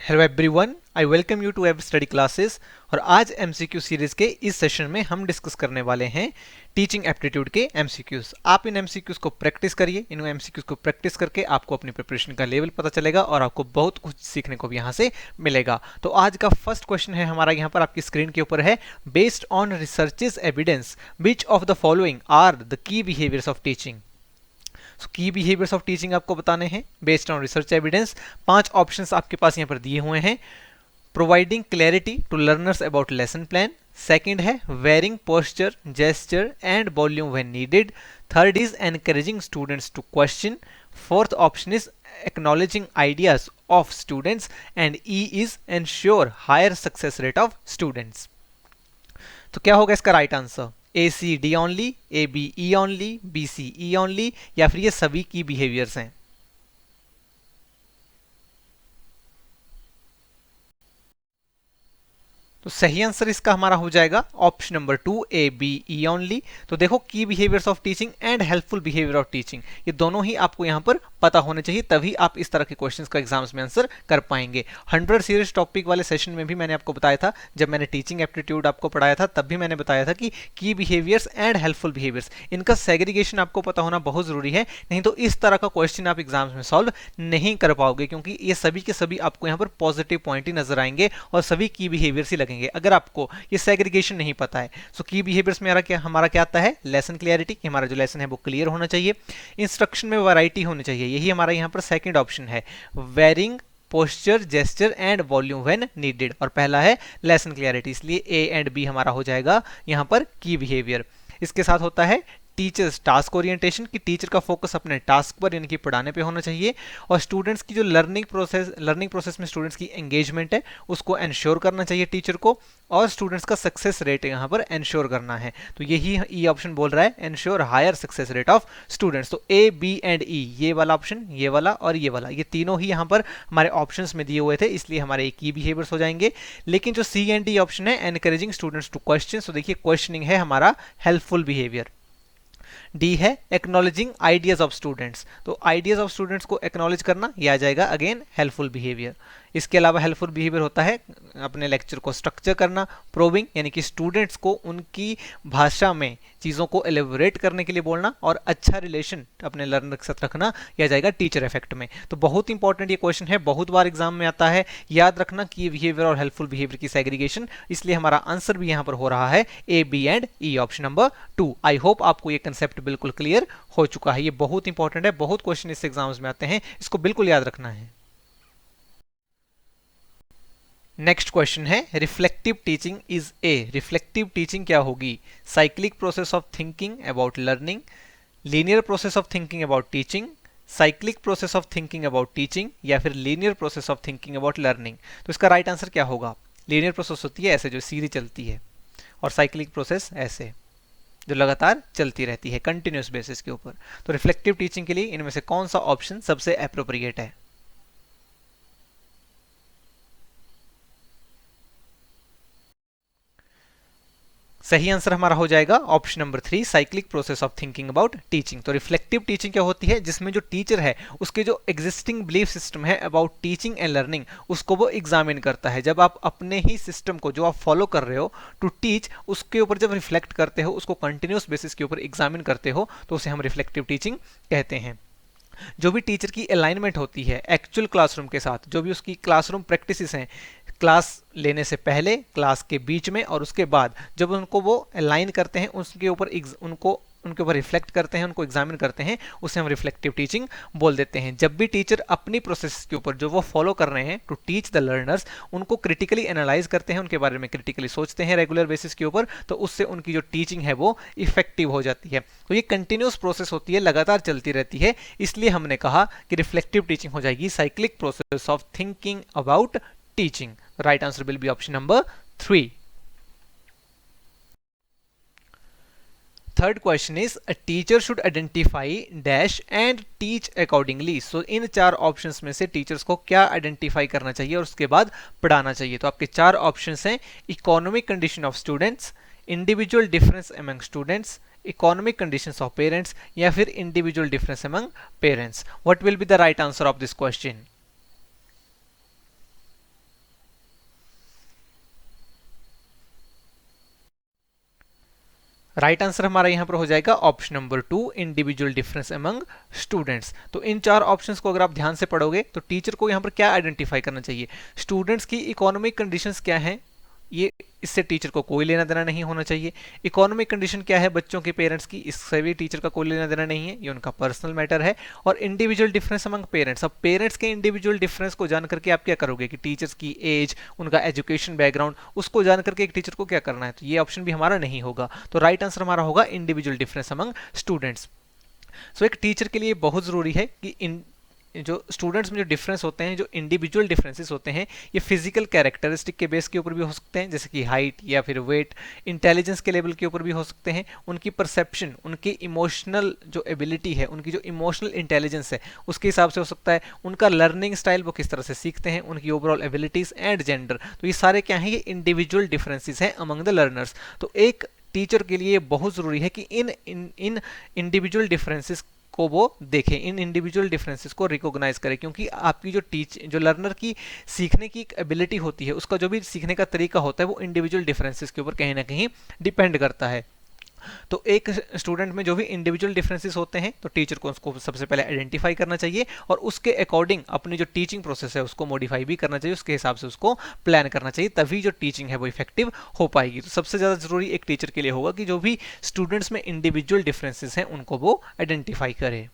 Hello everyone, I welcome you to web study classes. और आज MCQ series के इस सेशन में हम डिस्कस करने वाले हैं टीचिंग एप्टीट्यूड के एमसीक्यूज। आप इन एमसीक्यूज को प्रैक्टिस करिए। इन एमसीक्यूज को प्रैक्टिस करके आपको अपनी प्रिपरेशन का लेवल पता चलेगा और आपको बहुत कुछ सीखने को भी यहाँ से मिलेगा। तो आज का फर्स्ट क्वेश्चन है हमारा यहाँ पर आपकी स्क्रीन के ऊपर है, based on researches evidence which of the following are the key behaviours of teaching. Key behaviours of teaching आपको बताने हैं based on research evidence. 5 options आपके पास यहाँ पर दिए हुए हैं। Providing clarity to learners about lesson plan, second है wearing posture gesture and volume when needed, third is encouraging students to question, fourth option is acknowledging ideas of students and E is ensure higher success rate of students. तो क्या होगा इसका right answer? A C D only, A B E only, B C E only, या फिर ये सभी की behaviours हैं? तो सही आंसर इसका हमारा हो जाएगा option number 2, A B E only. तो देखो, key behaviours of teaching and helpful behaviour of teaching, ये दोनों ही आपको यहाँ पर पता होने चाहिए, तभी आप इस तरह के क्वेश्चंस का एग्जाम्स में आंसर कर पाएंगे। 100 सीरीज टॉपिक वाले सेशन में भी मैंने आपको बताया था, जब मैंने टीचिंग एप्टीट्यूड आपको पढ़ाया था तब भी मैंने बताया था कि की बिहेवियर्स एंड हेल्पफुल बिहेवियर्स, इनका सेग्रीगेशन आपको पता होना बहुत जरूरी है, नहीं तो इस तरह का क्वेश्चन आप एग्जाम्स में सॉल्व नहीं कर पाओगे, क्योंकि ये सभी के सभी आपको यहाँ पर पॉजिटिव पॉइंट ही नजर आएंगे और सभी की बिहेवियर्स ही लगेंगे अगर आपको ये सेग्रीगेशन नहीं पता है। सो की बिहेवियर्स में हमारा क्या आता है? लेसन क्लियरिटी, हमारा जो लेसन है वो क्लियर होना चाहिए, इंस्ट्रक्शन में वैरायटी होनी चाहिए, यही हमारा यहाँ पर सेकंड ऑप्शन है। Wearing posture gesture and volume when needed, और पहला है लेसन क्लियरिटी, इसलिए ए एंड बी हमारा हो जाएगा यहाँ पर की बिहेवियर। इसके साथ होता है टीचर्स टास्क ओरिएंटेशन, कि टीचर का फोकस अपने टास्क पर यानी कि पढ़ाने पे होना चाहिए, और स्टूडेंट्स की जो लर्निंग प्रोसेस में स्टूडेंट्स की एंगेजमेंट है उसको एंश्योर करना चाहिए टीचर को, और स्टूडेंट्स का सक्सेस रेट यहाँ पर एंश्योर करना है। तो यही ई ऑप्शन बोल रहा है, ensure higher success rate of students. तो ए बी एंड ई, ये वाला ऑप्शन, ये वाला और ये वाला, ये तीनों ही यहाँ पर हमारे ऑप्शंस में दिए हुए थे, इसलिए हमारे एक की बिहेवियर्स हो जाएंगे। लेकिन जो सी एंड डी ऑप्शन है, एनकरेजिंग स्टूडेंट्स टू क्वेश्चन, तो देखिए क्वेश्चनिंग है हमारा हेल्पफुल बिहेवियर। डी है एक्नॉलेजिंग आइडियाज ऑफ स्टूडेंट्स, तो आइडियाज ऑफ स्टूडेंट्स को एक्नॉलेज करना, यह आ जाएगा अगेन हेल्पफुल बिहेवियर। इसके अलावा हेल्पफुल बिहेवियर होता है अपने लेक्चर को स्ट्रक्चर करना, प्रोबिंग यानी कि स्टूडेंट्स को उनकी भाषा में चीज़ों को एलेबोरेट करने के लिए बोलना, और अच्छा रिलेशन अपने लर्नर के साथ रखना, यह जाएगा टीचर इफेक्ट में। तो बहुत इंपॉर्टेंट ये क्वेश्चन है, बहुत बार एग्जाम में आता है, याद रखना कि बिहेवियर और हेल्पफुल बिहेवियर की सेग्रीगेशन, इसलिए हमारा आंसर भी यहाँ पर हो रहा है A B and E, option number 2। I hope आपको ये कंसेप्ट बिल्कुल क्लियर हो चुका है। ये बहुत इंपॉर्टेंट है, बहुत क्वेश्चन इस एग्जाम्स में आते हैं, इसको बिल्कुल याद रखना है। नेक्स्ट क्वेश्चन है, reflective teaching is a. Reflective teaching क्या होगी? Cyclic process of thinking about learning, linear process of thinking about teaching, cyclic process of thinking about teaching, या फिर linear process of thinking about learning. तो इसका right answer क्या होगा? Linear process होती है ऐसे जो सीधी चलती है, और साइक्लिक प्रोसेस ऐसे जो लगातार चलती रहती है कंटिन्यूस बेसिस के ऊपर। तो रिफ्लेक्टिव टीचिंग के लिए इनमें से कौन सा ऑप्शन सबसे एप्रोप्रिएट है? सही आंसर हमारा हो जाएगा option number 3, cyclic process of thinking about teaching. तो रिफ्लेक्टिव टीचिंग क्या होती है? जिसमें जो टीचर है उसके जो एग्जिस्टिंग बिलीफ सिस्टम है अबाउट टीचिंग एंड लर्निंग, उसको वो एग्जामिन करता है। जब आप अपने ही सिस्टम को जो आप फॉलो कर रहे हो टू टीच, उसके ऊपर जब रिफ्लेक्ट करते हो, उसको कंटिन्यूस बेसिस के ऊपर एग्जामिन करते हो, तो उसे हम रिफ्लेक्टिव टीचिंग कहते हैं। जो भी टीचर की अलाइनमेंट होती है एक्चुअल क्लासरूम के साथ, जो भी उसकी क्लासरूम प्रैक्टिसेस हैं, क्लास लेने से पहले, क्लास के बीच में और उसके बाद, जब उनको वो अलाइन करते हैं, उसके ऊपर उनके ऊपर रिफ्लेक्ट करते हैं, उनको एग्जामिन करते हैं, उसे हम रिफ्लेक्टिव टीचिंग बोल देते हैं। जब भी टीचर अपनी प्रोसेस के ऊपर जो वो फॉलो कर रहे हैं टू टीच द लर्नर्स, उनको क्रिटिकली एनालाइज करते हैं, उनके बारे में क्रिटिकली सोचते हैं रेगुलर बेसिस के ऊपर, तो उससे उनकी जो टीचिंग है वो इफेक्टिव हो जाती है। तो ये कंटिन्यूस प्रोसेस होती है, लगातार चलती रहती है, इसलिए हमने कहा कि रिफ्लेक्टिव टीचिंग हो जाएगी cyclic process of thinking about teaching. Right answer will be option number 3. Third question is, a teacher should identify dash and teach accordingly. So in 4 options में से टीचर्स को क्या आइडेंटिफाई करना चाहिए और उसके बाद पढ़ाना चाहिए? तो आपके 4 ऑप्शंस हैं, economic condition of students, individual difference among students, economic conditions of parents, या फिर individual difference among parents. What will be the right answer of this question? Right answer हमारा यहाँ पर हो जाएगा option number 2, individual difference among students. तो इन चार options को अगर आप ध्यान से पढ़ोगे तो टीचर को यहाँ पर क्या आइडेंटिफाई करना चाहिए, स्टूडेंट्स की इकोनॉमिक कंडीशंस क्या है, ये इससे टीचर को कोई लेना देना नहीं होना चाहिए। इकोनॉमिक कंडीशन क्या है बच्चों के पेरेंट्स की, इससे भी टीचर का कोई लेना देना नहीं है, ये उनका पर्सनल मैटर है। और इंडिविजुअल डिफरेंस अमंग पेरेंट्स, अब पेरेंट्स के इंडिविजुअल डिफरेंस को जान करके आप क्या करोगे कि टीचर्स की एज, उनका एजुकेशन बैकग्राउंड, उसको जान करके एक टीचर को क्या करना है, तो ये ऑप्शन भी हमारा नहीं होगा। तो राइट आंसर हमारा होगा इंडिविजुअल डिफरेंस अमंग स्टूडेंट्स। सो एक टीचर के लिए बहुत ज़रूरी है कि इन जो स्टूडेंट्स में जो डिफरेंस होते हैं, जो इंडिविजुअल डिफरेंसेस होते हैं, ये फिजिकल कैरेक्टरिस्टिक के बेस के ऊपर भी हो सकते हैं, जैसे कि हाइट या फिर वेट, इंटेलिजेंस के लेवल के ऊपर भी हो सकते हैं, उनकी परसेप्शन, उनकी इमोशनल जो एबिलिटी है, उनकी जो इमोशनल इंटेलिजेंस है उसके हिसाब से हो सकता है, उनका लर्निंग स्टाइल वो किस तरह से सीखते हैं, उनकी ओवरऑल एबिलिटीज़ एंड जेंडर, तो ये सारे क्या हैं, ये इंडिविजुअल डिफरेंसेस हैं अमंग द लर्नर्स। तो एक टीचर के लिए बहुत ज़रूरी है कि इन इंडिविजुअल डिफरेंसेस को वो देखें, इन इंडिविजुअल डिफरेंसेस को रिकॉग्नाइज करें, क्योंकि आपकी जो लर्नर की सीखने की एक एबिलिटी होती है, उसका जो भी सीखने का तरीका होता है वो इंडिविजुअल डिफरेंसेस के ऊपर कहीं ना कहीं डिपेंड करता है। तो एक स्टूडेंट में जो भी इंडिविजुअल डिफरेंसेस होते हैं तो टीचर को उसको सबसे पहले आइडेंटिफाई करना चाहिए और उसके अकॉर्डिंग अपनी जो टीचिंग प्रोसेस है उसको मॉडिफाई भी करना चाहिए, उसके हिसाब से उसको प्लान करना चाहिए, तभी जो टीचिंग है वो इफेक्टिव हो पाएगी। तो सबसे ज़्यादा जरूरी एक टीचर के लिए होगा कि जो भी स्टूडेंट्स में इंडिविजुअल डिफरेंसेस हैं उनको वो आइडेंटिफाई करे।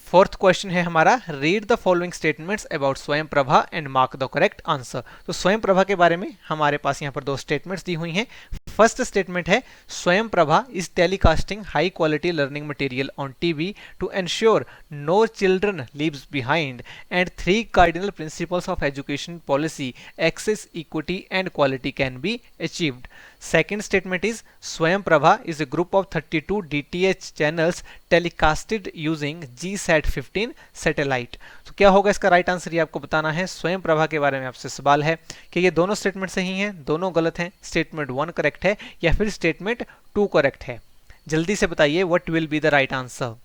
फोर्थ क्वेश्चन है हमारा, read the following statements about Swayam Prabha and mark the correct answer. तो स्वयं प्रभा के बारे में हमारे पास यहाँ पर दो स्टेटमेंट्स दी हुई हैं। फर्स्ट स्टेटमेंट है, Swayam Prabha is telecasting high quality learning material on TV to ensure no children leaves behind and 3 cardinal principles of education policy access, equity and quality can be achieved. Second statement is Swayam Prabha is a group of 32 DTH channels telecasted using GSAT 15 satellite। तो क्या होगा इसका right answer, ये आपको बताना है। स्वयं प्रभा के बारे में आपसे सवाल है कि ये दोनों स्टेटमेंट सही हैं, दोनों गलत हैं, स्टेटमेंट 1 करेक्ट है या फिर स्टेटमेंट 2 करेक्ट है। जल्दी से बताइए what will be the right answer.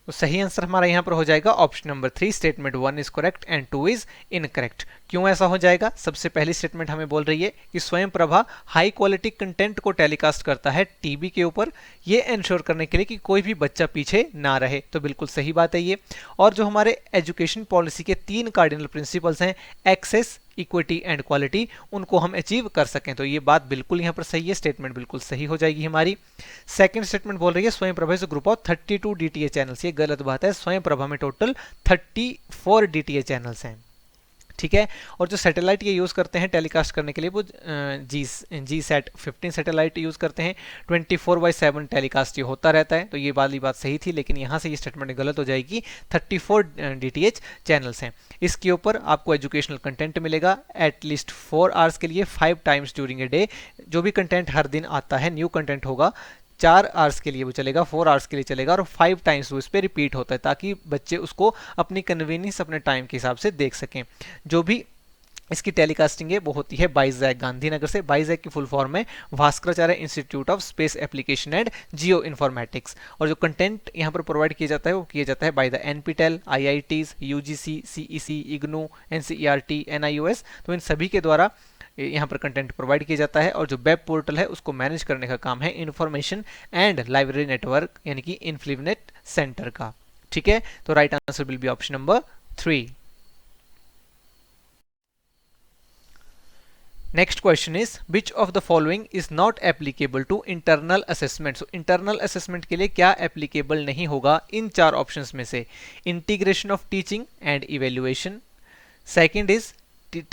तो सही आंसर हमारा यहां पर हो जाएगा option number 3, statement 1 is correct and 2 is incorrect. क्यों ऐसा हो जाएगा, सबसे पहली स्टेटमेंट हमें बोल रही है कि स्वयं प्रभा हाई क्वालिटी कंटेंट को टेलीकास्ट करता है टीवी के ऊपर, ये इंश्योर करने के लिए कि कोई भी बच्चा पीछे ना रहे, तो बिल्कुल सही बात है ये। और जो हमारे एजुकेशन पॉलिसी के 3 कार्डिनल प्रिंसिपल्स हैं, एक्सेस, इक्विटी एंड क्वालिटी, उनको हम अचीव कर सकें, तो ये बात बिल्कुल यहाँ पर सही है, स्टेटमेंट बिल्कुल सही हो जाएगी हमारी। सेकंड स्टेटमेंट बोल रही है Swayam Prabha is group of 32 DTA channels, ये गलत बात है। स्वयं प्रभा में टोटल 34 डीटीए चैनल्स हैं, ठीक है। और जो सैटेलाइट ये यूज़ करते हैं टेलीकास्ट करने के लिए वो जी सैट 15 सैटेलाइट यूज़ करते हैं, 24/7 टेलीकास्ट ये होता रहता है, तो ये वाली बात सही थी, लेकिन यहाँ से ये स्टेटमेंट गलत हो जाएगी। 34 DTH चैनल्स हैं, इसके ऊपर आपको एजुकेशनल कंटेंट मिलेगा एटलीस्ट 4 आवर्स के लिए 5 टाइम्स ड्यूरिंग ए डे। जो भी कंटेंट हर दिन आता है न्यू कंटेंट होगा, 4 आवर्स के लिए वो चलेगा, 4 आवर्स के लिए चलेगा और 5 टाइम्स वो इस पर रिपीट होता है, ताकि बच्चे उसको अपनी कन्वीनियंस, अपने टाइम के हिसाब से देख सकें। जो भी इसकी टेलीकास्टिंग है वो होती है बाइजैक गांधीनगर से। बाइजैक की फुल फॉर्म है Bhaskaracharya institute of space application and geo informatics. और जो कंटेंट यहाँ पर प्रोवाइड किया जाता है वो किया जाता है by the NPTEL, IITs, UGC, CEC, IGNOU, NCERT, NIOS, तो इन सभी के द्वारा यहाँ पर कंटेंट प्रोवाइड किया जाता है। और जो वेब पोर्टल है उसको मैनेज करने का काम है इंफॉर्मेशन एंड लाइब्रेरी नेटवर्क यानी कि इन्फ्लिवनेट सेंटर का, ठीक है। तो right answer will be option number 3। Next question is which of the following is not applicable to internal assessment. So internal assessment के लिए क्या एप्लीकेबल नहीं होगा इन 4 ऑप्शंस में से, integration of teaching and evaluation, second is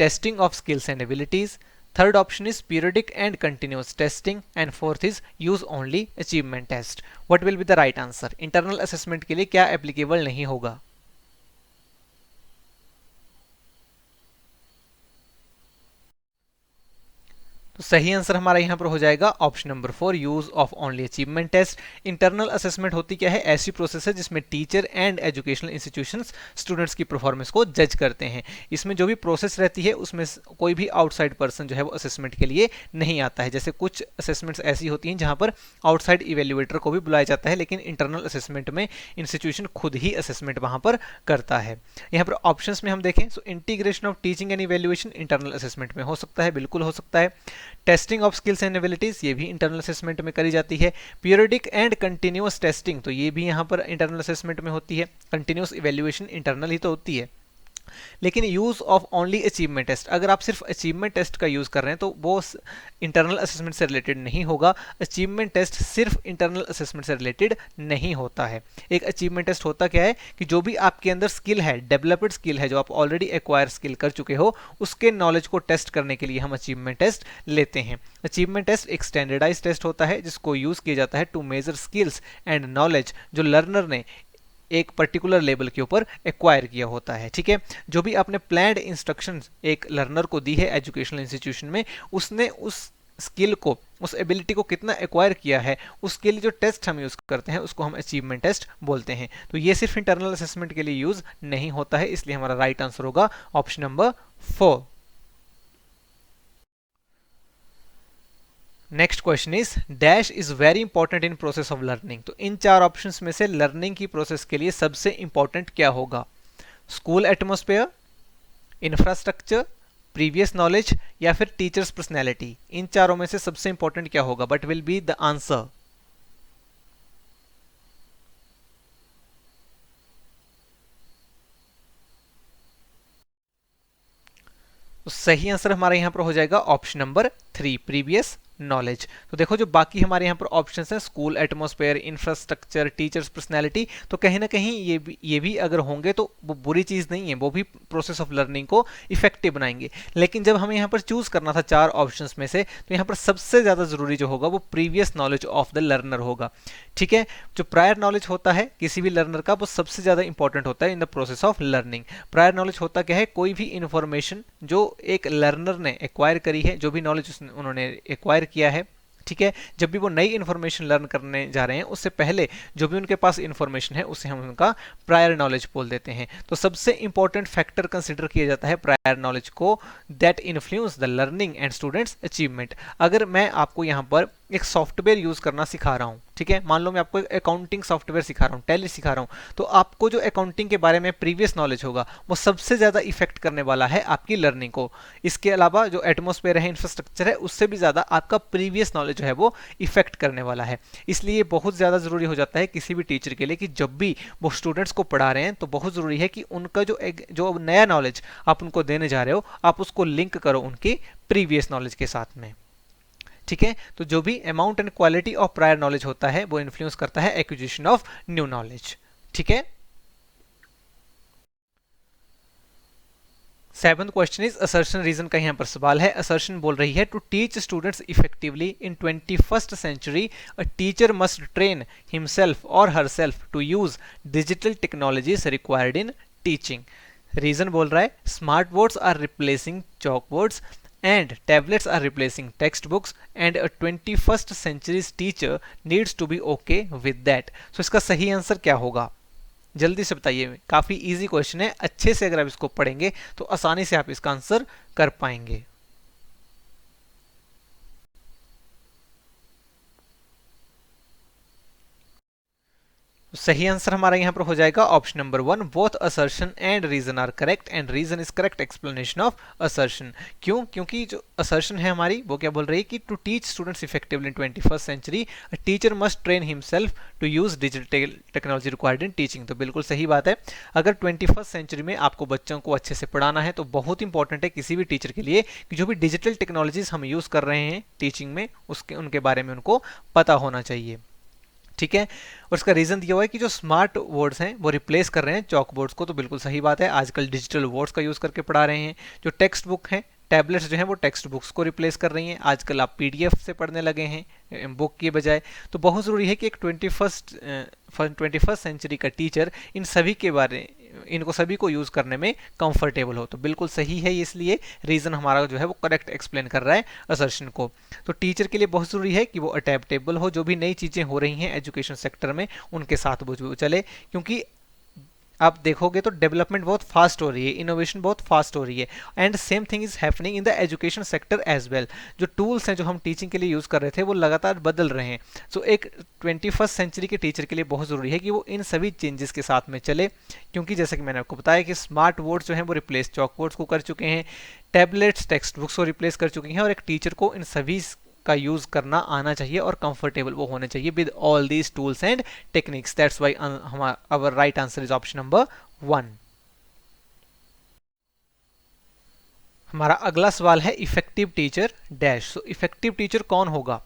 testing of skills and abilities, third option is periodic and continuous testing, and fourth is use only achievement test. What will be the right answer? internal assessment के लिए क्या applicable नहीं होगा? तो सही answer हमारा यहाँ पर हो जाएगा option number 4, use of only achievement test. Internal assessment होती क्या है? ऐसी प्रोसेस है जिसमें teacher and educational institutions students की परफॉर्मेंस को जज करते हैं। इसमें जो भी प्रोसेस रहती है उसमें कोई भी आउटसाइड पर्सन जो है वो असेसमेंट के लिए नहीं आता है। जैसे कुछ असेसमेंट्स ऐसी होती हैं जहाँ पर आउटसाइड इवेल्युएटर को भी बुलाया जाता है, लेकिन इंटरनल असेसमेंट में इंस्टीट्यूशन खुद ही असेसमेंट वहाँ पर करता है। यहाँ पर ऑप्शंस में हम देखें तो integration of teaching and evaluation internal assessment में हो सकता है, बिल्कुल हो सकता है। Testing of skills and abilities, ये भी इंटरनल असेसमेंट में करी जाती है। पीरियडिक एंड कंटिन्यूअस टेस्टिंग, तो ये भी यहाँ पर इंटरनल असेसमेंट में होती है। कंटिन्यूअस इवेल्युएशन इंटरनल ही तो होती है। लेकिन use of only achievement test, अगर आप सिर्फ अचीवमेंट टेस्ट का यूज कर रहे हैं तो वो इंटरनल असेसमेंट से रिलेटेड नहीं होगा। अचीवमेंट टेस्ट सिर्फ इंटरनल असेसमेंट से रिलेटेड नहीं होता है। एक अचीवमेंट टेस्ट होता क्या है कि जो भी आपके अंदर स्किल है, डेवलप्ड स्किल है, जो आप ऑलरेडी एक्वायर स्किल कर चुके हो, उसके नॉलेज को टेस्ट करने के लिए हम अचीवमेंट टेस्ट लेते हैं। अचीवमेंट टेस्ट एक स्टैंडर्डाइज टेस्ट होता है जिसको यूज किया जाता है to measure skills and knowledge जो लर्नर ने एक पर्टिकुलर लेवल के ऊपर एक्वायर किया होता है। ठीक है, जो भी आपने प्लान्ड इंस्ट्रक्शंस एक लर्नर को दी है एजुकेशनल इंस्टीट्यूशन में, उसने उस स्किल को, उस एबिलिटी को कितना एक्वायर किया है, उसके लिए जो टेस्ट हम यूज करते हैं उसको हम अचीवमेंट टेस्ट बोलते हैं। तो ये सिर्फ इंटरनल असेसमेंट के लिए यूज नहीं होता है, इसलिए हमारा राइट आंसर होगा option number 4। Next question is dash is very important in process of learning. तो इन चार ऑप्शंस में से लर्निंग की प्रोसेस के लिए सबसे इंपॉर्टेंट क्या होगा? School atmosphere, infrastructure, previous knowledge या फिर टीचर्स पर्सनैलिटी। इन चारों में से सबसे इंपॉर्टेंट क्या होगा? But will be the answer. तो सही आंसर हमारा यहां पर हो जाएगा ऑप्शन नंबर 3, प्रीवियस नॉलेज। तो देखो जो बाकी हमारे यहाँ पर ऑप्शंस हैं, school atmosphere, infrastructure, teachers personality, तो कहीं ना कहीं ये भी अगर होंगे तो वो बुरी चीज़ नहीं है, वो भी प्रोसेस ऑफ लर्निंग को इफेक्टिव बनाएंगे। लेकिन जब हमें यहाँ पर चूज करना था चार ऑप्शंस में से, तो यहाँ पर सबसे ज़्यादा जरूरी जो होगा वो previous knowledge of the learner होगा। ठीक है, जो प्रायर नॉलेज होता है किसी भी लर्नर का, वो सबसे ज़्यादा इंपॉर्टेंट होता है in the process of learning. Prior knowledge होता क्या है? कोई भी इंफॉर्मेशन जो एक लर्नर ने एक्वायर करी है, जो भी नॉलेज उन्होंने एक्वायर किया है, ठीक है, जब भी वो नई इंफॉर्मेशन लर्न करने जा रहे हैं उससे पहले जो भी उनके पास इंफॉर्मेशन है उसे हम उनका प्रायर नॉलेज बोल देते हैं। तो सबसे इंपॉर्टेंट फैक्टर कंसिडर किया जाता है प्रायर नॉलेज को, that influence the learning and students achievement. अगर मैं आपको यहाँ पर एक सॉफ्टवेयर यूज करना सिखा रहा हूँ, ठीक है, मान लो मैं आपको एक अकाउंटिंग सॉफ्टवेयर सिखा रहा हूँ, टैली सिखा रहा हूँ, तो आपको जो अकाउंटिंग के बारे में प्रीवियस नॉलेज होगा वो सबसे ज्यादा इफेक्ट करने वाला है आपकी लर्निंग को। इसके अलावा जो एटमॉस्फेयर है, इंफ्रास्ट्रक्चर है, उससे भी ज्यादा आपका प्रीवियस नॉलेज जो है वो इफेक्ट करने वाला है। इसलिए बहुत ज्यादा जरूरी हो जाता है किसी भी टीचर के लिए कि जब भी वो स्टूडेंट्स को पढ़ा रहे हैं तो बहुत जरूरी है कि उनका जो नया नॉलेज आप उनको देने जा रहे हो, आप उसको लिंक करो उनकी प्रीवियस नॉलेज के साथ में। ठीक है, तो जो भी amount and quality of prior knowledge होता है वो इन्फ्लुएंस करता है एक्विजिशन ऑफ न्यू नॉलेज। ठीक है, 7th question is assertion reason का यहाँ पर सवाल है। असर्शन बोल रही है to teach students effectively in 21st century a teacher must train himself और herself to use digital technologies required in teaching. Reason बोल रहा है smart boards are replacing chalk boards and tablets are replacing textbooks and a 21st century's teacher needs to be okay with that। so इसका सही answer क्या होगा? जल्दी से बताइए, काफी इजी क्वेश्चन है, अच्छे से अगर आप इसको पढ़ेंगे तो आसानी से आप इसका आंसर कर पाएंगे। सही आंसर हमारा यहां पर हो जाएगा option number 1, both assertion and reason are correct and reason is correct explanation of assertion. क्यों? क्योंकि जो असर्शन है हमारी वो क्या बोल रही है कि to teach students effectively in 21st century a teacher must train himself to use digital technology required in teaching. तो बिल्कुल सही बात है, अगर 21st सेंचुरी में आपको बच्चों को अच्छे से पढ़ाना है तो बहुत इंपॉर्टेंट है किसी भी टीचर के लिए कि जो भी डिजिटल टेक्नोलॉजीज हम यूज कर रहे हैं टीचिंग में उनके बारे में उनको पता होना चाहिए। ठीक है, और इसका रीजन दिया हुआ है कि जो स्मार्ट बोर्ड्स हैं वो रिप्लेस कर रहे हैं चॉक बोर्ड्स को। तो बिल्कुल सही बात है, आजकल डिजिटल बोर्ड्स का यूज करके पढ़ा रहे हैं। जो टेक्स्ट बुक हैं, टैबलेट्स जो हैं वो टेक्स्ट बुक्स को रिप्लेस कर रही हैं। आजकल आप पीडीएफ से पढ़ने लगे हैं बुक के बजाय। तो बहुत ज़रूरी है कि एक 21st सेंचुरी का टीचर इन सभी के बारे इनको सभी को यूज करने में कंफर्टेबल हो। तो बिल्कुल सही है, इसलिए रीजन हमारा जो है वो करेक्ट एक्सप्लेन कर रहा है असर्शन को। तो टीचर के लिए बहुत जरूरी है कि वो अडेप्टेबल हो, जो भी नई चीजें हो रही हैं एजुकेशन सेक्टर में उनके साथ वो चले, क्योंकि आप देखोगे तो डेवलपमेंट बहुत फास्ट हो रही है, इनोवेशन बहुत फास्ट हो रही है, and same thing is happening in the education sector as well. जो टूल्स हैं जो हम टीचिंग के लिए यूज कर रहे थे वो लगातार बदल रहे हैं। सो एक 21st सेंचुरी के टीचर के लिए बहुत जरूरी है कि वो इन सभी चेंजेस के साथ में चले, क्योंकि जैसा कि मैंने आपको बताया कि स्मार्ट बोर्ड्स जो हैं वो रिप्लेस चॉक बोर्ड्स को कर चुके हैं, टैबलेट्स टेक्स्ट बुक्स को रिप्लेस कर चुकी हैं, और एक टीचर को इन सभी का यूज करना आना चाहिए और कंफर्टेबल वो होने चाहिए with all these tools and techniques. That's why our right answer is option number 1। हमारा अगला सवाल है effective teacher dash. So effective teacher कौन होगा?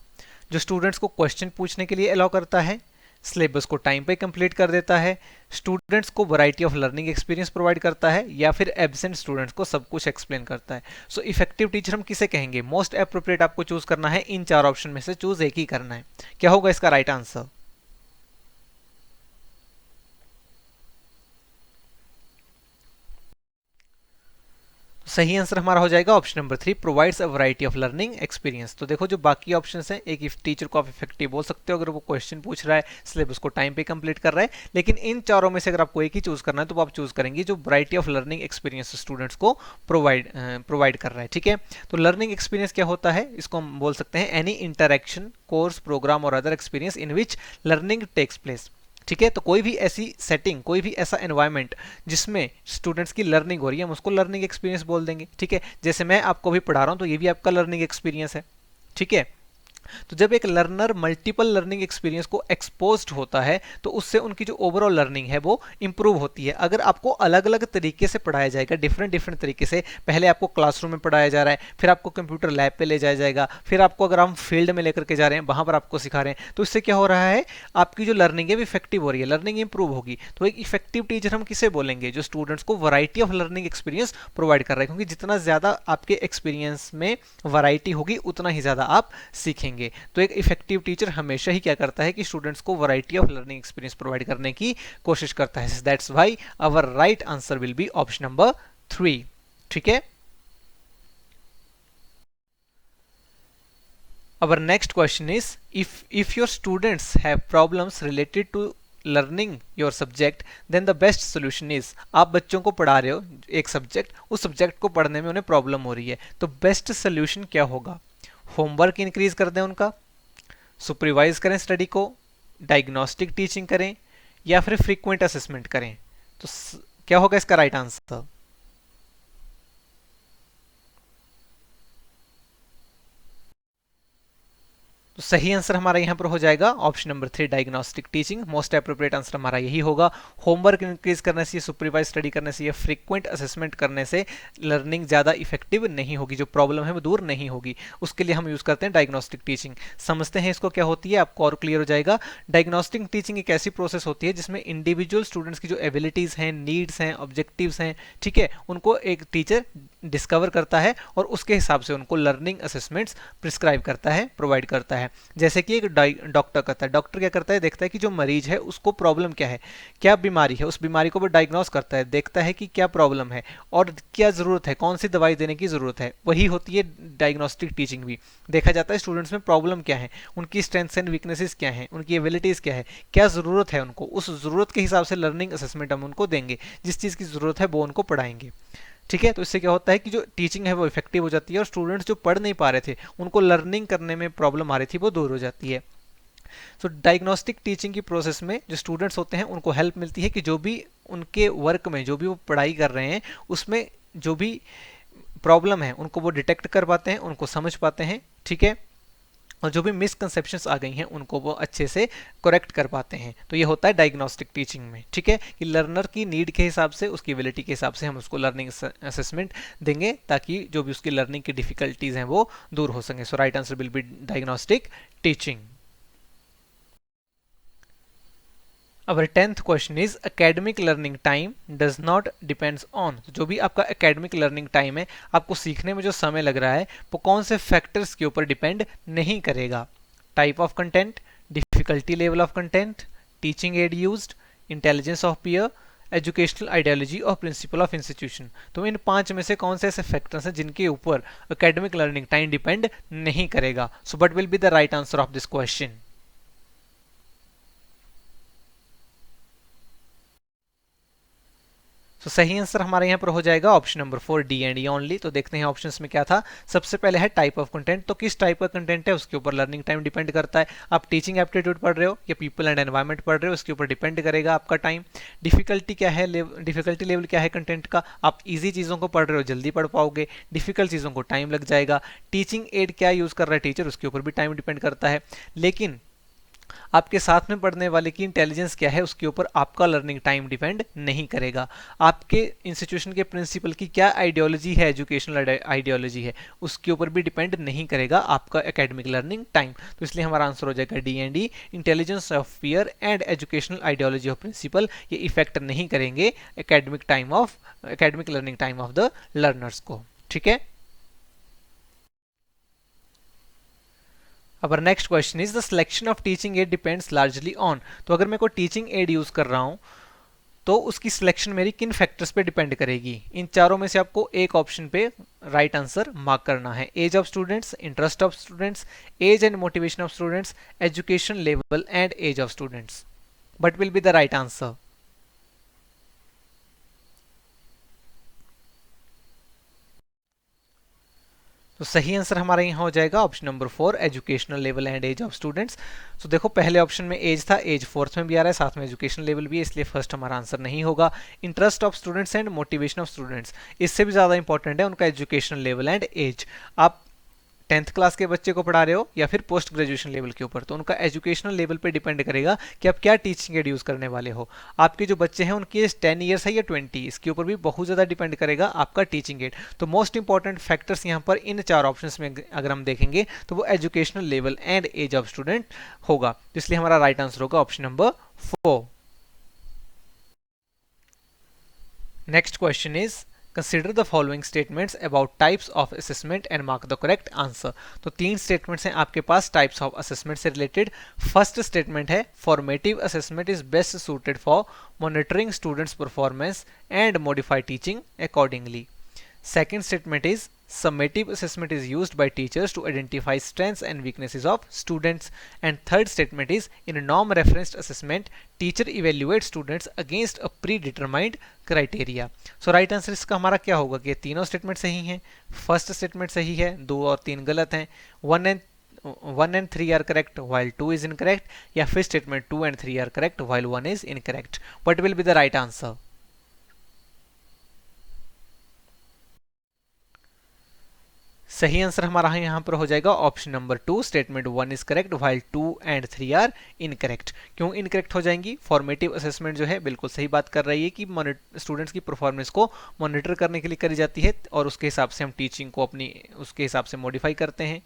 जो स्टूडेंट्स को क्वेश्चन पूछने के लिए अलाउ करता है, सिलेबस को टाइम पे कंप्लीट कर देता है, स्टूडेंट्स को variety of learning experience provide करता है, या फिर एब्सेंट स्टूडेंट्स को सब कुछ एक्सप्लेन करता है। सो इफेक्टिव टीचर हम किसे कहेंगे? मोस्ट एप्रोप्रिएट आपको चूज करना है, इन चार ऑप्शन में से चूज एक ही करना है। क्या होगा इसका राइट आंसर? सही आंसर हमारा हो जाएगा option number 3, provides a variety of learning experience. तो देखो जो बाकी ऑप्शंस हैं, एक टीचर को आप इफेक्टिव बोल सकते हो अगर वो क्वेश्चन पूछ रहा है, सिलेबस को टाइम पे कंप्लीट कर रहा है, लेकिन इन चारों में से अगर आपको एक ही चूज करना है तो आप चूज करेंगे जो variety of learning experience students को प्रोवाइड कर रहा है। ठीक है, तो लर्निंग एक्सपीरियंस क्या होता है? इसको हम बोल सकते हैं एनी इंटरेक्शन, कोर्स, प्रोग्राम और other experience in which learning takes place. ठीक है, तो कोई भी ऐसी सेटिंग, कोई भी ऐसा एनवायरनमेंट जिसमें स्टूडेंट्स की लर्निंग हो रही है, हम उसको लर्निंग एक्सपीरियंस बोल देंगे। ठीक है, जैसे मैं आपको भी पढ़ा रहा हूं तो ये भी आपका लर्निंग एक्सपीरियंस है। ठीक है, तो जब एक लर्नर मल्टीपल लर्निंग एक्सपीरियंस को एक्सपोज्ड होता है तो उससे उनकी जो ओवरऑल लर्निंग है वो इंप्रूव होती है। अगर आपको अलग अलग तरीके से पढ़ाया जाएगा, डिफरेंट तरीके से, पहले आपको क्लासरूम में पढ़ाया जा रहा है, फिर आपको कंप्यूटर लैब पे ले जाया जाएगा, फिर आपको अगर हम फील्ड में लेकर के जा रहे हैं वहां पर आपको सिखा रहे हैं, तो इससे क्या हो रहा है? आपकी जो लर्निंग है वो इफेक्टिव हो रही है, लर्निंग इंप्रूव होगी। तो एक इफेक्टिव टीचर हम किसे बोलेंगे? जो स्टूडेंट्स को variety of learning experience provide कर रहा है, क्योंकि जितना ज्यादा आपके एक्सपीरियंस में वैरायटी होगी उतना ही ज्यादा आप सीखेंगे। तो एक इफेक्टिव टीचर हमेशा ही क्या करता है कि स्टूडेंट्स को variety of learning experience provide करने की कोशिश करता है। That's why our right answer will be option number 3। ठीक है, our next question is if your students have problems related to learning your subject then the best solution is। आप बच्चों को पढ़ा रहे हो एक सब्जेक्ट, उस सब्जेक्ट को पढ़ने में उन्हें प्रॉब्लम हो रही है, तो बेस्ट सोल्यूशन क्या होगा? होमवर्क इंक्रीज कर दें उनका, सुपरवाइज करें स्टडी को, डायग्नोस्टिक टीचिंग करें, या फिर फ्रीक्वेंट असेसमेंट करें? तो क्या होगा इसका राइट आंसर? तो सही आंसर हमारा यहां पर हो जाएगा option number 3, diagnostic teaching. Most appropriate answer हमारा यही होगा। होमवर्क इंक्रीज करने से, सुपरवाइज स्टडी करने से या फ्रीक्वेंट असेसमेंट करने से लर्निंग ज्यादा इफेक्टिव नहीं होगी, जो प्रॉब्लम है वो दूर नहीं होगी। उसके लिए हम यूज करते हैं डायग्नोस्टिक टीचिंग। समझते हैं इसको क्या होती है, आपको और क्लियर हो जाएगा। डायग्नोस्टिक टीचिंग एक ऐसी प्रोसेस होती है जिसमें इंडिविजुअल स्टूडेंट्स की जो एबिलिटीज हैं, नीड्स हैं, ऑब्जेक्टिव्स हैं, ठीक है, उनको एक टीचर डिस्कवर करता है और उसके हिसाब से उनको लर्निंग असेसमेंट्स प्रिस्क्राइब करता है, प्रोवाइड करता है। जैसे कि एक डॉक्टर करता है, डॉक्टर क्या करता है? देखता है कि जो मरीज है उसको प्रॉब्लम क्या है, क्या बीमारी है, उस बीमारी को वो डायग्नोस करता है, देखता है कि क्या प्रॉब्लम है और क्या जरूरत है, कौन सी दवाई देने की जरूरत है। वही होती है डायग्नोस्टिक टीचिंग भी। देखा जाता है स्टूडेंट्स में प्रॉब्लम क्या है, उनकी स्ट्रेंथ्स एंड वीकनेसेस क्या है, उनकी एबिलिटीज क्या है, क्या जरूरत है उनको, उस जरूरत के हिसाब से लर्निंग असेसमेंट हम उनको देंगे, जिस चीज की जरूरत है वो उनको पढ़ाएंगे। ठीक है, तो इससे क्या होता है कि जो टीचिंग है वो इफेक्टिव हो जाती है और स्टूडेंट्स जो पढ़ नहीं पा रहे थे, उनको लर्निंग करने में प्रॉब्लम आ रही थी, वो दूर हो जाती है। सो डायग्नोस्टिक टीचिंग की प्रोसेस में जो स्टूडेंट्स होते हैं उनको हेल्प मिलती है कि जो भी उनके वर्क में, जो भी वो पढ़ाई कर रहे हैं उसमें जो भी प्रॉब्लम है उनको वो डिटेक्ट कर पाते हैं, उनको समझ पाते हैं। ठीक है, और जो भी मिसकंसेप्शंस आ गई हैं उनको वो अच्छे से करेक्ट कर पाते हैं। तो ये होता है डायग्नोस्टिक टीचिंग में। ठीक है, कि लर्नर की नीड के हिसाब से, उसकी एबिलिटी के हिसाब से हम उसको लर्निंग असेसमेंट देंगे ताकि जो भी उसकी लर्निंग की डिफिकल्टीज हैं वो दूर हो सकें। So right answer will be diagnostic teaching. Our 10th question is academic learning time does not depends on। जो भी आपका academic learning time है, आपको सीखने में जो समय लग रहा है वो कौन से फैक्टर्स के ऊपर डिपेंड नहीं करेगा? Type of content, difficulty level of content, teaching add used, intelligence of peer, educational ideology और प्रिंसिपल ऑफ इंस्टीट्यूशन। तो इन 5 में से कौन से ऐसे फैक्टर्स हैं जिनके ऊपर एकेडमिक लर्निंग टाइम डिपेंड नहीं करेगा? सो what will be the right answer of this question? तो सही आंसर हमारे यहाँ पर हो जाएगा option number 4 D and E only. तो देखते हैं ऑप्शंस में क्या था। सबसे पहले है टाइप ऑफ कंटेंट। तो किस टाइप का कंटेंट है उसके ऊपर लर्निंग टाइम डिपेंड करता है। आप टीचिंग एप्टीट्यूड पढ़ रहे हो या पीपल एंड एनवायरनमेंट पढ़ रहे हो, उसके ऊपर डिपेंड करेगा आपका टाइम। डिफिकल्टी क्या है, डिफिकल्टी लेवल क्या है कंटेंट का। आप इजी चीज़ों को पढ़ रहे हो जल्दी पढ़ पाओगे, डिफिकल्ट चीज़ों को टाइम लग जाएगा। टीचिंग एड क्या यूज़ कर रहा है टीचर, उसके ऊपर भी टाइम डिपेंड करता है। लेकिन आपके साथ में पढ़ने वाले की इंटेलिजेंस क्या है उसके ऊपर आपका लर्निंग टाइम डिपेंड नहीं करेगा। आपके इंस्टीट्यूशन के प्रिंसिपल की क्या आइडियोलॉजी है, एजुकेशनल आइडियोलॉजी है, उसके ऊपर भी डिपेंड नहीं करेगा आपका एकेडमिक लर्निंग टाइम। तो इसलिए हमारा आंसर हो जाएगा D and D. Intelligence of peer and educational ideology of principal ये इफेक्ट नहीं करेंगे academic learning time of the learners को। ठीक है। अब next question is the selection of teaching aid depends largely on. तो अगर मैं कोई टीचिंग एड यूज कर रहा हूं तो उसकी सिलेक्शन मेरी किन फैक्टर्स पे डिपेंड करेगी? इन चारों में से आपको एक ऑप्शन पे राइट आंसर मार्क करना है। Age of students, interest of students, age and motivation of students, education level and age of students. But will be the right answer? तो सही आंसर हमारा यहाँ हो जाएगा option number 4 educational level and age of students. तो देखो पहले option में एज था, एज फोर्थ में भी आ रहा है, साथ में एजुकेशन लेवल भी है, इसलिए फर्स्ट हमारा आंसर नहीं होगा। Interest of students and motivation of students, इससे भी ज़्यादा इंपॉर्टेंट है उनका एजुकेशनल लेवल एंड एज। आप 10th क्लास के बच्चे को पढ़ा रहे हो या फिर पोस्ट ग्रेजुएशन लेवल के ऊपर, तो उनका एजुकेशनल लेवल पे डिपेंड करेगा कि आप क्या टीचिंग एड यूज़ करने वाले हो। आपके जो बच्चे हैं उनकी एज 10 ईयर्स है या 20, इसके ऊपर भी बहुत ज़्यादा डिपेंड करेगा आपका टीचिंग एड। तो मोस्ट इंपॉर्टेंट फैक्टर्स यहाँ पर इन 4 ऑप्शंस में अगर हम देखेंगे तो वो educational level and age of student होगा। तो इसलिए हमारा राइट आंसर होगा option number 4। Next question is consider the following statements about types of assessment and mark the correct answer. तो 3 स्टेटमेंट्स हैं आपके पास टाइप्स ऑफ असेसमेंट से रिलेटेड। फर्स्ट स्टेटमेंट है formative assessment is best suited for monitoring students performance and modify teaching accordingly. Second statement is summative assessment is used by teachers to identify strengths and weaknesses of students. And third statement is in a norm referenced assessment teacher evaluates students against a predetermined criteria. So right answer इसका हमारा क्या होगा कि तीनों statement सही हैं, first statement सही है, 2 और 3 गलत हैं, 1 and 3 are correct while 2 is incorrect, या फिर statement 2 and 3 are correct while 1 is incorrect. What will be the right answer? सही आंसर हमारा यहाँ पर हो जाएगा option number 2 statement 1 is correct while 2 and 3 are incorrect. क्यों इनकरेक्ट हो जाएंगी? फॉर्मेटिव असेसमेंट जो है बिल्कुल सही बात कर रही है कि स्टूडेंट्स की परफॉर्मेंस को मॉनिटर करने के लिए करी जाती है और उसके हिसाब से हम टीचिंग को अपनी उसके हिसाब से मॉडिफाई करते हैं।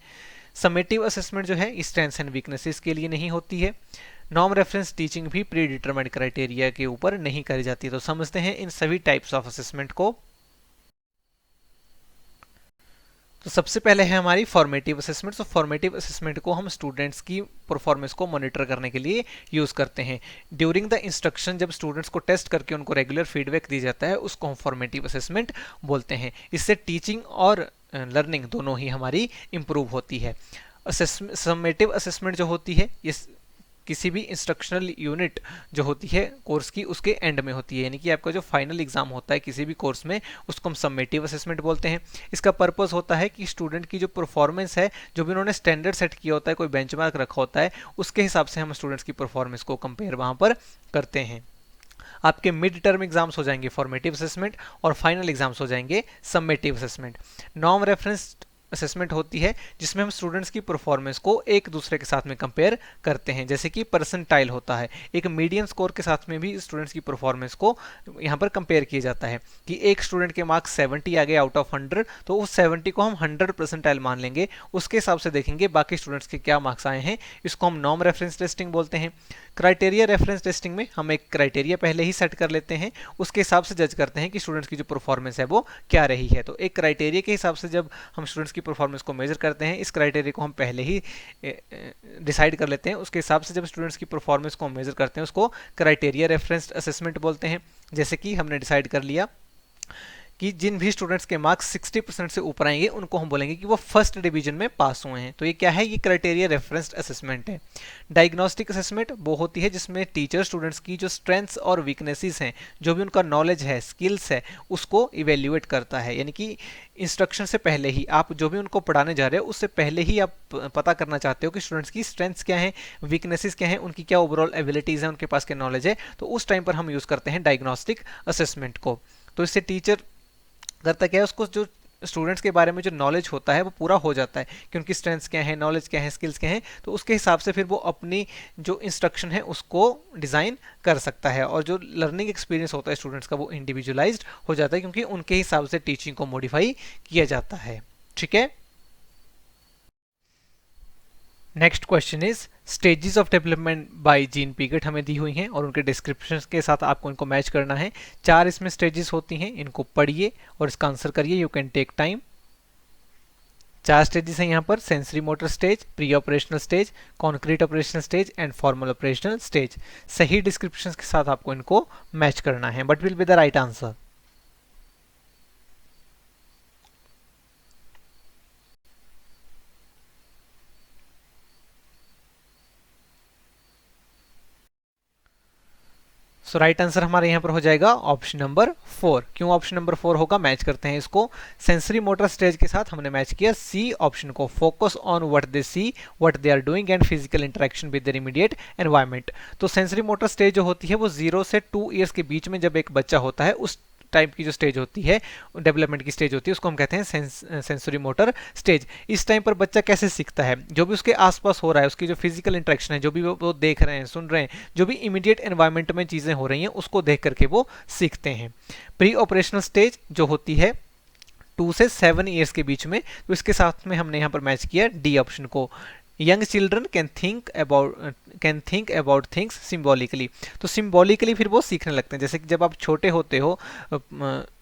समेटिव असेसमेंट जो है स्ट्रेंथ्स एंड वीकनेसेस के लिए नहीं होती है। नॉर्म रेफरेंस टीचिंग भी प्री डिटरमाइंड क्राइटेरिया के ऊपर नहीं करी जाती। तो समझते हैं इन सभी टाइप्स ऑफ असेसमेंट को। तो सबसे पहले है हमारी फॉर्मेटिव असेसमेंट। तो फॉर्मेटिव असेसमेंट को हम स्टूडेंट्स की परफॉर्मेंस को मॉनिटर करने के लिए यूज़ करते हैं। ड्यूरिंग द इंस्ट्रक्शन जब स्टूडेंट्स को टेस्ट करके उनको रेगुलर फीडबैक दी जाता है उसको हम फॉर्मेटिव असेसमेंट बोलते हैं। इससे टीचिंग और लर्निंग दोनों ही हमारी इम्प्रूव होती है। समेटिव असेसमेंट जो होती है ये किसी भी इंस्ट्रक्शनल यूनिट जो होती है कोर्स की उसके एंड में होती है, यानी कि आपका जो फाइनल एग्जाम होता है किसी भी कोर्स में उसको हम समेटिव असेसमेंट बोलते हैं। इसका पर्पस होता है कि स्टूडेंट की जो परफॉर्मेंस है, जो भी उन्होंने स्टैंडर्ड सेट किया होता है, कोई बेंचमार्क रखा होता है, उसके हिसाब से हम स्टूडेंट्स की परफॉर्मेंस को कंपेयर वहाँ पर करते हैं। आपके मिड टर्म एग्जाम्स हो जाएंगे फॉर्मेटिव असेसमेंट और फाइनल एग्जाम्स हो जाएंगे summative assessment. Norm reference assessment होती है जिसमें हम स्टूडेंट्स की परफॉर्मेंस को एक दूसरे के साथ में कंपेयर करते हैं, जैसे कि परसेंटाइल होता है। एक मीडियन स्कोर के साथ में भी स्टूडेंट्स की परफॉर्मेंस को यहाँ पर कंपेयर किया जाता है कि एक स्टूडेंट के मार्क्स 70 आ गए आउट ऑफ 100, तो उस 70 को हम 100 परसेंटाइल मान लेंगे, उसके हिसाब से देखेंगे बाकी स्टूडेंट्स के क्या मार्क्स आए हैं। इसको हम नॉर्म रेफरेंस टेस्टिंग बोलते हैं। क्राइटेरिया रेफरेंस टेस्टिंग में हम एक क्राइटेरिया पहले ही सेट कर लेते हैं, उसके हिसाब से जज करते हैं कि स्टूडेंट्स की जो परफॉर्मेंस है वो क्या रही है। तो एक क्राइटेरिया के हिसाब से जब हम स्टूडेंट्स की परफॉर्मेंस को मेजर करते हैं, इस क्राइटेरिया को हम पहले ही डिसाइड कर लेते हैं। उसके हिसाब से जब स्टूडेंट्स की परफॉर्मेंस को मेजर करते हैं उसको क्राइटेरिया रेफरेंस्ड असेसमेंट बोलते हैं। जैसे कि हमने डिसाइड कर लिया कि जिन भी स्टूडेंट्स के मार्क्स 60% से ऊपर आएंगे उनको हम बोलेंगे कि वो फर्स्ट डिवीजन में पास हुए हैं। तो ये क्या है, ये क्राइटेरिया रेफरेंस्ड असेसमेंट है। डायग्नोस्टिक असेसमेंट वो होती है जिसमें टीचर स्टूडेंट्स की जो स्ट्रेंथ्स और वीकनेसेस हैं, जो भी उनका नॉलेज है, स्किल्स है, उसको इवेल्युएट करता है। यानी कि इंस्ट्रक्शन से पहले ही आप जो भी उनको पढ़ाने जा रहे हो उससे पहले ही आप पता करना चाहते हो कि स्टूडेंट्स की स्ट्रेंथ्स क्या हैं, वीकनेसेस क्या हैं, उनकी क्या ओवरऑल एबिलिटीज हैं, उनके पास क्या नॉलेज है। तो उस टाइम पर हम यूज करते हैं डायग्नोस्टिक असेसमेंट को। तो इससे टीचर करता क्या है, उसको जो स्टूडेंट्स के बारे में जो नॉलेज होता है वो पूरा हो जाता है कि उनकी स्ट्रेंथ्स क्या है, नॉलेज क्या है, स्किल्स क्या हैं। तो उसके हिसाब से फिर वो अपनी जो इंस्ट्रक्शन है उसको डिज़ाइन कर सकता है और जो लर्निंग एक्सपीरियंस होता है स्टूडेंट्स का वो इंडिविजुअलाइज्ड हो जाता है, क्योंकि उनके हिसाब से टीचिंग को मॉडिफाई किया जाता है। ठीक है। Next question is stages of development by Jean Piaget हमें दी हुई हैं और उनके डिस्क्रिप्शन के साथ आपको इनको मैच करना है। 4 इसमें स्टेजेस होती हैं, इनको पढ़िए और इसका आंसर करिए। You can take time. 4 stages हैं यहाँ पर, sensory motor stage, pre operational stage, concrete operational stage and formal operational stage. सही डिस्क्रिप्शन के साथ आपको इनको मैच करना है, but will be the right answer. So right answer हमारे यहाँ पर हो जाएगा ऑप्शन नंबर 4। क्यों ऑप्शन नंबर 4 होगा, मैच करते हैं इसको। सेंसरी मोटर स्टेज के साथ हमने मैच किया सी ऑप्शन को, focus on what they see, what they are doing and physical interaction with their immediate environment. तो सेंसरी मोटर स्टेज जो होती है वो 0 से 2 ईयर्स के बीच में जब एक बच्चा होता है उस टाइप की जो स्टेज होती है, डेवलपमेंट की स्टेज होती है, उसको हम कहते हैं सेंसरी मोटर स्टेज। इस टाइम पर बच्चा कैसे सीखता है, जो भी उसके आसपास हो रहा है, उसकी जो फिजिकल इंटरेक्शन है, जो भी वो देख रहे हैं, सुन रहे हैं, जो भी इमीडिएट एनवायरनमेंट में चीजें हो रही हैं उसको देख करके वो सीखते हैं। प्री ऑपरेशनल स्टेज जो होती है 2 से 7 ईयर्स के बीच में, तो इसके साथ में हमने यहाँ पर मैच किया डी ऑप्शन को। Young children can think about things symbolically. तो सिम्बॉलिकली फिर वो सीखने लगते हैं। जैसे कि जब आप छोटे होते हो,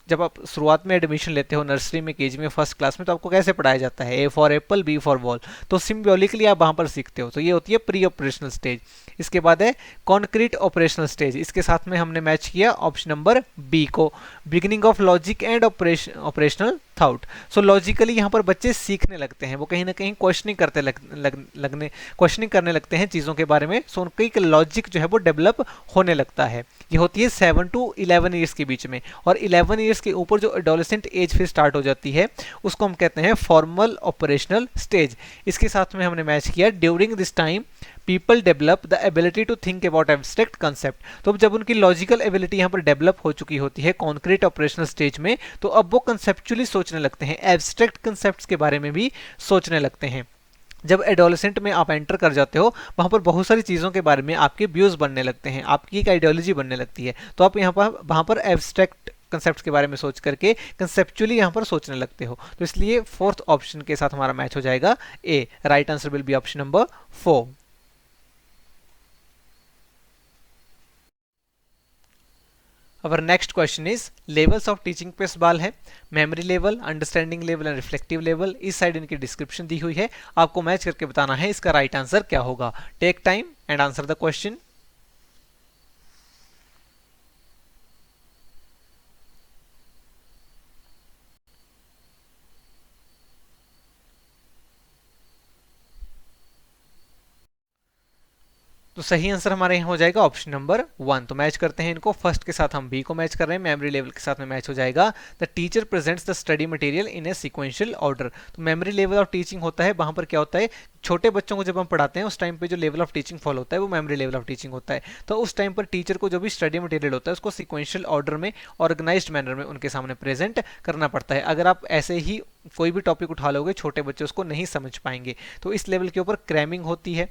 जब आप शुरुआत में एडमिशन लेते हो नर्सरी में, केजी में, फर्स्ट क्लास में, तो आपको कैसे पढ़ाया जाता है, A for apple, B for ball. तो सिम्बॉलिकली आप वहां पर सीखते हो। तो ये होती है प्री ऑपरेशनल स्टेज। इसके बाद है कॉन्क्रीट ऑपरेशनल स्टेज। इसके साथ में हमने मैच किया ऑप्शन नंबर बी को, beginning of logic and operational thought. So logically यहाँ पर बच्चे सीखने लगते हैं, वो कहीं ना कहीं क्वेश्चनिंग क्वेश्चनिंग करने लगते हैं चीज़ों के बारे में। सो उनका एक लॉजिक जो है वो डेवलप होने लगता है। ये होती है 7 to 11 ईयर्स के बीच में, और 11 ईयर्स के ऊपर जो एडोलेसेंट एज फिर स्टार्ट हो जाती है उसको हम कहते हैं फॉर्मल ऑपरेशनल स्टेज। इसके साथ में हमने मैच किया during this time people develop the ability to think about abstract concept. तो अब जब उनकी लॉजिकल एबिलिटी यहाँ पर डेवलप हो चुकी होती है कॉन्क्रीट ऑपरेशनल स्टेज में, तो अब वो कंसेप्चुअली सोचने लगते हैं, एब्स्ट्रैक्ट कंसेप्ट्स के बारे में भी सोचने लगते हैं। जब एडोलेसेंट में आप एंटर कर जाते हो वहाँ पर बहुत सारी चीज़ों के बारे में आपके व्यूज़ बनने लगते हैं, आपकी एक आइडियोलॉजी बनने लगती है। तो आप यहाँ पर वहाँ पर एब्स्ट्रैक्ट कंसेप्ट के बारे में सोच करके कंसेप्चुअली यहाँ पर सोचने लगते हो। तो इसलिए 4th ऑप्शन के साथ हमारा मैच हो जाएगा A. Right answer will be option number 4। Our next question is levels of teaching पे सवाल है। Memory level, understanding level and reflective level, इस साइड इनकी डिस्क्रिप्शन दी हुई है। आपको मैच करके बताना है इसका राइट आंसर क्या होगा। Take time and answer the question. तो सही आंसर हमारे यहाँ हो जाएगा ऑप्शन नंबर 1। तो मैच करते हैं इनको। फर्स्ट के साथ हम बी को मैच कर रहे हैं, मेमोरी लेवल के साथ में मैच हो जाएगा the teacher presents the study material in A sequential order. तो मेमोरी लेवल ऑफ टीचिंग होता है, वहां पर क्या होता है, छोटे बच्चों को जब हम पढ़ाते हैं उस टाइम पे जो लेवल ऑफ टीचिंग फॉलो होता है वो मेमोरी लेवल ऑफ टीचिंग होता है। तो उस टाइम पर टीचर को जो भी स्टडी मटेरियल होता है उसको सीक्वेंशियल ऑर्डर में, ऑर्गेनाइज्ड मैनर में उनके सामने प्रेजेंट करना पड़ता है। अगर आप ऐसे ही कोई भी टॉपिक उठा लोगे छोटे बच्चे उसको नहीं समझ पाएंगे। तो इस लेवल के ऊपर क्रैमिंग होती है,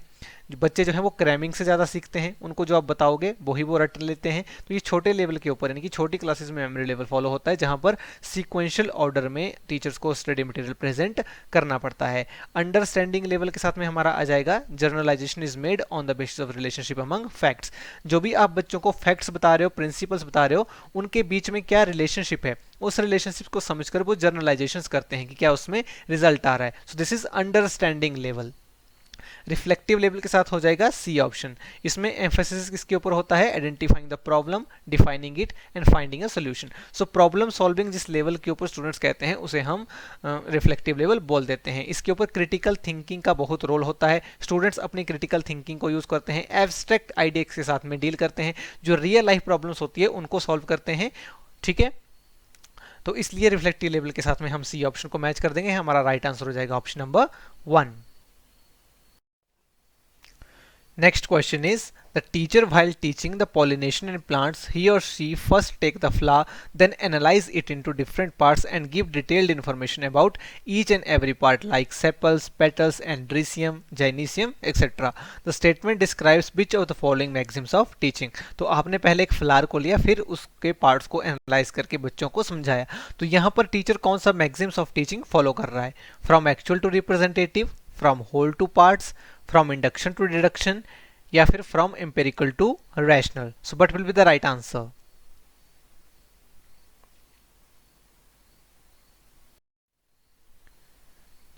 बच्चे जो है वो क्रैमिंग से ज़्यादा सीखते हैं, उनको जो आप बताओगे वही वो रट लेते हैं। तो ये छोटे लेवल के ऊपर यानी कि छोटी क्लासेस में मेमोरी लेवल फॉलो होता है, जहां पर सीक्वेंशियल ऑर्डर में टीचर्स को स्टडी मटेरियल प्रेजेंट करना पड़ता है। अंडरस्टैंडिंग लेवल के साथ में हमारा आ जाएगा journalisation is made on the basis of relationship among facts. जो भी आप बच्चों को फैक्ट्स बता रहे हो, प्रिंसिपल्स बता रहे हो, उनके बीच में क्या रिलेशनशिप है उस रिलेशनशिप को समझकर वो जर्नलाइजेशंस करते हैं कि क्या उसमें रिजल्ट आ रहा है। So this is understanding level. Reflective level के साथ हो जाएगा सी ऑप्शन। इसमें एम्फेसिस किसके ऊपर होता है? Identifying the problem, defining it and finding a solution. So problem solving जिस लेवल के ऊपर स्टूडेंट्स कहते हैं उसे हम रिफ्लेक्टिव लेवल बोल देते हैं। इसके ऊपर क्रिटिकल थिंकिंग का बहुत रोल होता है। स्टूडेंट्स अपनी क्रिटिकल थिंकिंग को यूज करते हैं, एब्स्ट्रैक्ट आइडियाज के साथ में डील करते हैं, जो रियल लाइफ प्रॉब्लम्स होती है उनको सॉल्व करते हैं। ठीक है, तो इसलिए रिफ्लेक्टिव लेवल के साथ में हम सी ऑप्शन को मैच कर देंगे। हमारा राइट आंसर हो जाएगा option number 1। Next question is, the teacher while teaching the pollination in plants, he or she first take the flower, then analyze it into different parts and give detailed information about each and every part like sepals, petals, andrecium, gynecium, etc. The statement describes which of the following maxims of teaching. तो आपने पहले एक flower को लिया, फिर उसके parts को analyse करके बच्चों को समझाया। तो यहाँ पर टीचर कौन सा मैक्सिम्स ऑफ टीचिंग फॉलो कर रहा है? From actual to representative, from whole to parts, from induction to deduction, या फिर from empirical to rational. So what will be the right answer?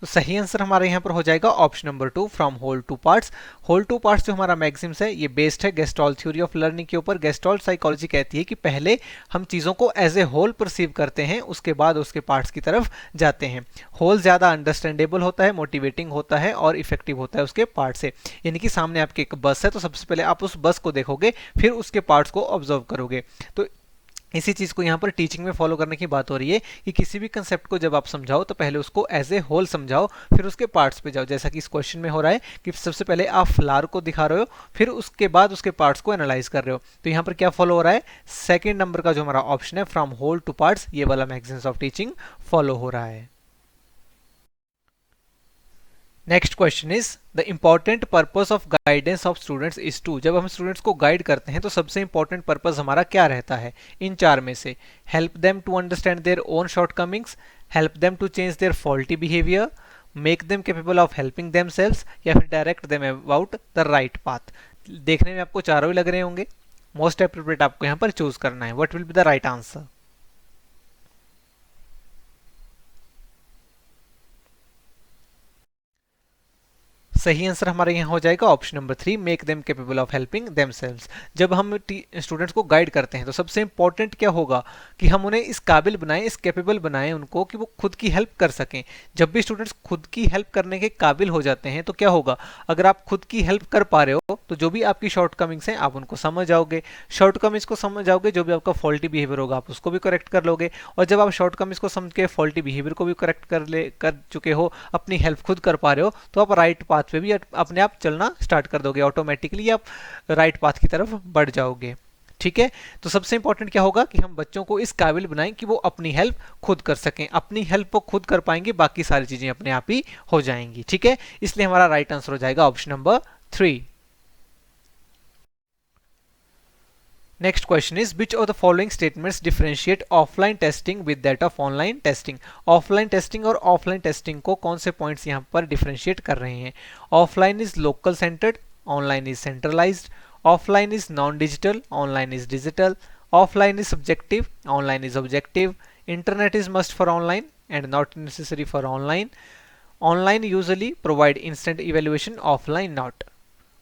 तो सही आंसर हमारे यहाँ पर हो जाएगा option number 2, from whole to parts. Whole to parts जो हमारा मैक्सिम्स है ये बेस्ड है गेस्टॉल थ्योरी ऑफ लर्निंग के ऊपर। गेस्टॉल साइकोलॉजी कहती है कि पहले हम चीज़ों को एज ए होल परसीव करते हैं, उसके बाद उसके पार्ट्स की तरफ जाते हैं। होल ज़्यादा अंडरस्टैंडेबल होता है, मोटिवेटिंग होता है और इफेक्टिव होता है उसके पार्ट से। यानी कि सामने आपके एक बस है, तो सबसे पहले आप उस बस को देखोगे, फिर उसके पार्ट्स को ऑब्जर्व करोगे। तो इसी चीज़ को यहाँ पर टीचिंग में फॉलो करने की बात हो रही है कि किसी भी कंसेप्ट को जब आप समझाओ तो पहले उसको एज ए होल समझाओ, फिर उसके पार्ट्स पे जाओ। जैसा कि इस क्वेश्चन में हो रहा है कि सबसे पहले आप फ्लावर को दिखा रहे हो, फिर उसके बाद उसके पार्ट्स को एनालाइज कर रहे हो। तो यहाँ पर क्या फॉलो हो रहा है? सेकेंड नंबर का जो हमारा ऑप्शन है फ्रॉम होल टू पार्ट्स, ये वाला मैक्सिम्स ऑफ टीचिंग फॉलो हो रहा है। Next question is, the important purpose of guidance of students is to. जब हम स्टूडेंट्स को गाइड करते हैं तो सबसे इंपॉर्टेंट पर्पस हमारा क्या रहता है इन चार में से? Help them to understand their own shortcomings, help them to change their faulty behaviour, make them capable of helping themselves, या फिर direct them about the right path. देखने में आपको चारों ही लग रहे होंगे, मोस्ट अप्रोप्रिएट आपको यहाँ पर चूज करना है। What will be the right answer? सही आंसर हमारे यहाँ हो जाएगा option number 3, make them capable of helping themselves. जब हम स्टूडेंट्स को गाइड करते हैं तो सबसे इंपॉर्टेंट क्या होगा कि हम उन्हें इस काबिल बनाएं, इस कैपेबल बनाएं उनको कि वो खुद की हेल्प कर सकें। जब भी स्टूडेंट्स खुद की हेल्प करने के काबिल हो जाते हैं तो क्या होगा? अगर आप खुद की हेल्प कर पा रहे हो तो जो भी आपकी शॉर्टकमिंग्स हैं आप उनको समझ जाओगे, शॉर्टकमिंग्स को समझ जाओगे, जो भी आपका फॉल्टी बिहेवियर होगा आप उसको भी करेक्ट कर लोगे। और जब आप शॉर्टकमिंग्स को समझ के फॉल्टी बिहेवियर को भी करेक्ट कर चुके हो, अपनी हेल्प खुद कर पा रहे हो, तो आप राइट पाथ पे भी अपने आप चलना स्टार्ट कर दोगे, ऑटोमेटिकली आप राइट पाथ की तरफ बढ़ जाओगे। ठीक है, तो सबसे इंपॉर्टेंट क्या होगा कि हम बच्चों को इस काबिल बनाएं कि वो अपनी हेल्प खुद कर सकें। अपनी हेल्प वो खुद कर पाएंगे, बाकी सारी चीजें अपने आप ही हो जाएंगी। ठीक है, इसलिए हमारा राइट आंसर हो जाएगा option number 3। Next question is, which of the following statements differentiate offline testing with that of online testing? Offline testing और offline testing को कौन से points यहाँ पर differentiate कर रहे हैं? Offline is local centered, online is centralized, offline is non-digital, online is digital, offline is subjective, online is objective, internet is must for online and not necessary for online, online usually provide instant evaluation, offline not।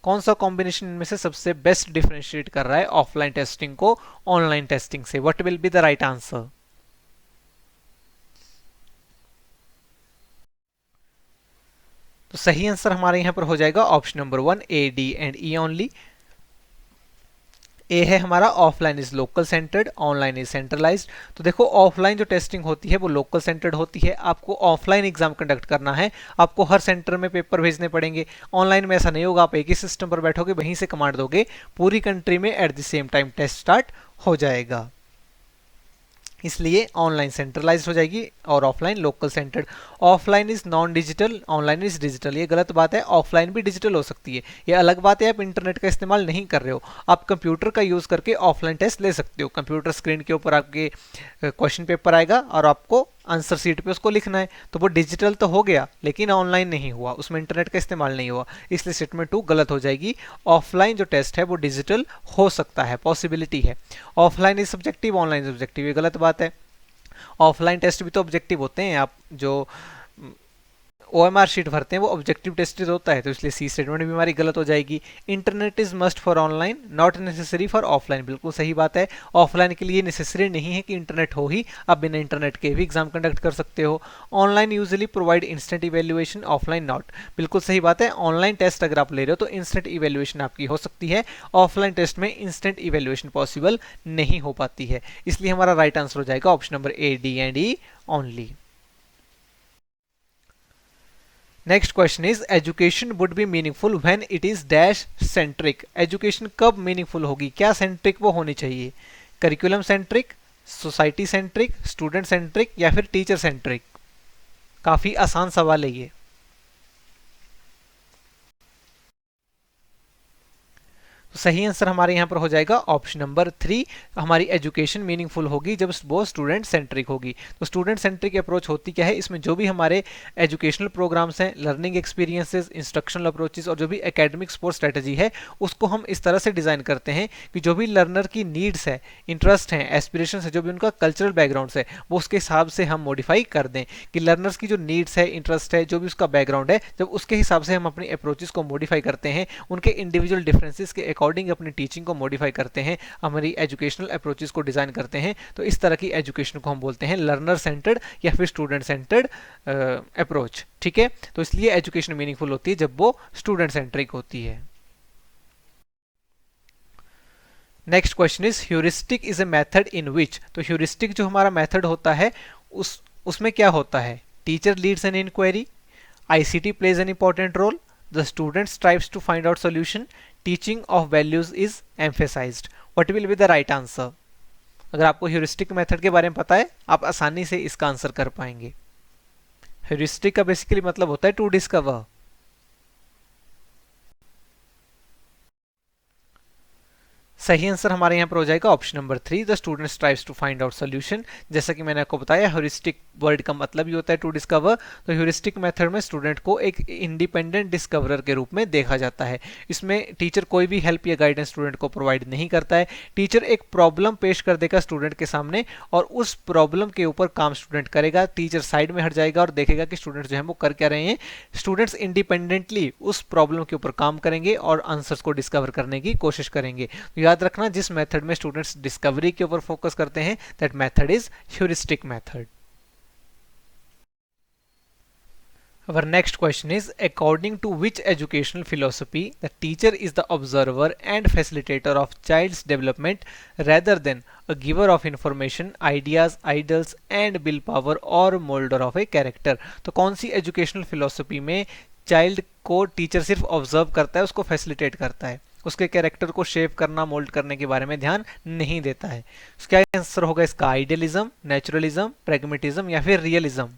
कौन सा combination इनमें से सबसे best differentiate कर रहा है offline testing को online testing से? What will be the right answer? तो सही आंसर हमारे यहां पर हो जाएगा option number 1, A, D and E only. A है हमारा offline is local centred, online is centralised. तो देखो ऑफलाइन जो टेस्टिंग होती है वो लोकल सेंटर्ड होती है, आपको ऑफलाइन एग्जाम कंडक्ट करना है, आपको हर सेंटर में पेपर भेजने पड़ेंगे। ऑनलाइन में ऐसा नहीं होगा, आप एक ही सिस्टम पर बैठोगे, वहीं से कमांड दोगे, पूरी कंट्री में at the same time test start हो जाएगा। इसलिए ऑनलाइन सेंट्रलाइज्ड हो जाएगी और offline local centred. Offline is non digital, online is digital, ये गलत बात है। ऑफलाइन भी डिजिटल हो सकती है, ये अलग बात है आप इंटरनेट का इस्तेमाल नहीं कर रहे हो, आप कंप्यूटर का यूज करके ऑफलाइन टेस्ट ले सकते हो। कंप्यूटर स्क्रीन के ऊपर आपके क्वेश्चन पेपर आएगा और आपको आंसर सीट पे उसको लिखना है, तो वो डिजिटल तो हो गया लेकिन ऑनलाइन नहीं हुआ, उसमें इंटरनेट का इस्तेमाल नहीं हुआ, इसलिए स्टेटमेंट 2 गलत हो जाएगी। ऑफलाइन जो टेस्ट है वो डिजिटल हो सकता है, पॉसिबिलिटी है। Offline is subjective, online is objective, ये गलत बात है। ऑफलाइन टेस्ट भी तो ऑब्जेक्टिव होते हैं, आप जो OMR शीट भरते हैं वो ऑब्जेक्टिव टेस्टेड होता है, तो इसलिए सी स्टेटमेंट भी हमारी गलत हो जाएगी। Internet is must for online not necessary for offline, बिल्कुल सही बात है, ऑफलाइन के लिए नेसेसरी नहीं है कि इंटरनेट हो ही, आप बिना इंटरनेट के भी एग्जाम कंडक्ट कर सकते हो। Online usually provide instant evaluation, offline not, बिल्कुल सही बात है, ऑनलाइन टेस्ट अगर आप ले रहे हो तो इंस्टेंट इवेल्युएशन आपकी हो सकती है, ऑफलाइन टेस्ट में इंस्टेंट इवेल्युएशन पॉसिबल नहीं हो पाती है, इसलिए हमारा राइट आंसर हो जाएगा option number A, D and E only. Next question is education would be meaningful when it is dash centric, education कब मीनिंगफुल होगी, क्या सेंट्रिक वो होनी चाहिए, curriculum centric, society centric, student centric या फिर टीचर सेंट्रिक। काफी आसान सवाल है ये। तो सही आंसर हमारे यहाँ पर हो जाएगा ऑप्शन नंबर 3, हमारी एजुकेशन मीनिंगफुल होगी जब वो स्टूडेंट सेंट्रिक होगी। तो स्टूडेंट सेंट्रिक अप्रोच होती क्या है, इसमें जो भी हमारे एजुकेशनल प्रोग्राम्स हैं, लर्निंग एक्सपीरियंसेस, इंस्ट्रक्शनल अप्रोचेस और जो भी एकेडमिक सपोर्ट स्ट्रेटजी है उसको हम इस तरह से डिज़ाइन करते हैं कि जो भी लर्नर की नीड्स है, इंटरेस्ट हैं, एस्पिरेशन है, जो भी उनका कल्चरल बैकग्राउंड है वो उसके हिसाब से हम मॉडिफाई कर दें, कि लर्नर्स की जो नीड्स है, इंटरेस्ट है, जो भी उसका बैकग्राउंड है, जब उसके हिसाब से हम अपनी अप्रोचेस को मॉडिफाई करते हैं, उनके इंडिविजुअल डिफरेंसेस के अकॉर्डिंग अपनी टीचिंग को मॉडिफाई करते हैं, हमारी एजुकेशनल अप्रोचेस को डिजाइन करते हैं, तो इस तरह की एजुकेशन को हम बोलते हैं लर्नर सेंटर्ड या फिर स्टूडेंट सेंटर्ड अप्रोच। ठीक है, तो इसलिए एजुकेशन मीनिंगफुल होती है जब वो स्टूडेंट सेंट्रिक होती है। Next question is heuristic is a method in which, तो ह्यूरिस्टिक जो हमारा मेथड होता है उसमें क्या होता है, teacher leads an inquiry, ICT plays an important role, the student strives to find out solution, teaching of values is emphasised, what will be the right answer. अगर आपको ह्यूरिस्टिक मेथड के बारे में पता है आप आसानी से इसका आंसर कर पाएंगे। ह्यूरिस्टिक का बेसिकली मतलब होता है टू डिस्कवर। सही आंसर हमारे यहाँ पर हो जाएगा option number 3, the student strives to find out solution. जैसा कि मैंने आपको बताया ह्यूरिस्टिक वर्ड का मतलब ही होता है टू डिस्कवर, तो ह्यूरिस्टिक मेथड में स्टूडेंट को एक इंडिपेंडेंट डिस्कवरर के रूप में देखा जाता है। इसमें टीचर कोई भी हेल्प या गाइडेंस स्टूडेंट को प्रोवाइड नहीं करता है, टीचर एक प्रॉब्लम पेश कर देगा स्टूडेंट के सामने और उस प्रॉब्लम के ऊपर काम स्टूडेंट करेगा, टीचर साइड में हट जाएगा और देखेगा कि स्टूडेंट जो है वो कर क्या रहे हैं। स्टूडेंट्स इंडिपेंडेंटली उस प्रॉब्लम के ऊपर काम करेंगे और आंसर्स को डिस्कवर करने की कोशिश करेंगे। याद रखना, जिस मेथड में स्टूडेंट्स डिस्कवरी के ऊपर फोकस करते हैं that method is heuristic method. Our next question is, according to which educational philosophy the teacher is the observer and facilitator of child's development rather than a giver of information, ideas, ideals and willpower or molder of a character। तो कौन सी educational philosophy में child को teacher सिर्फ observe करता है, उसको facilitate करता है, उसके कैरेक्टर को शेप करना, मोल्ड करने के बारे में ध्यान नहीं देता है। क्या आंसर होगा इसका, आइडियलिज्म, नेचुरलिज्म, प्रैग्मेटिज्म या फिर realism.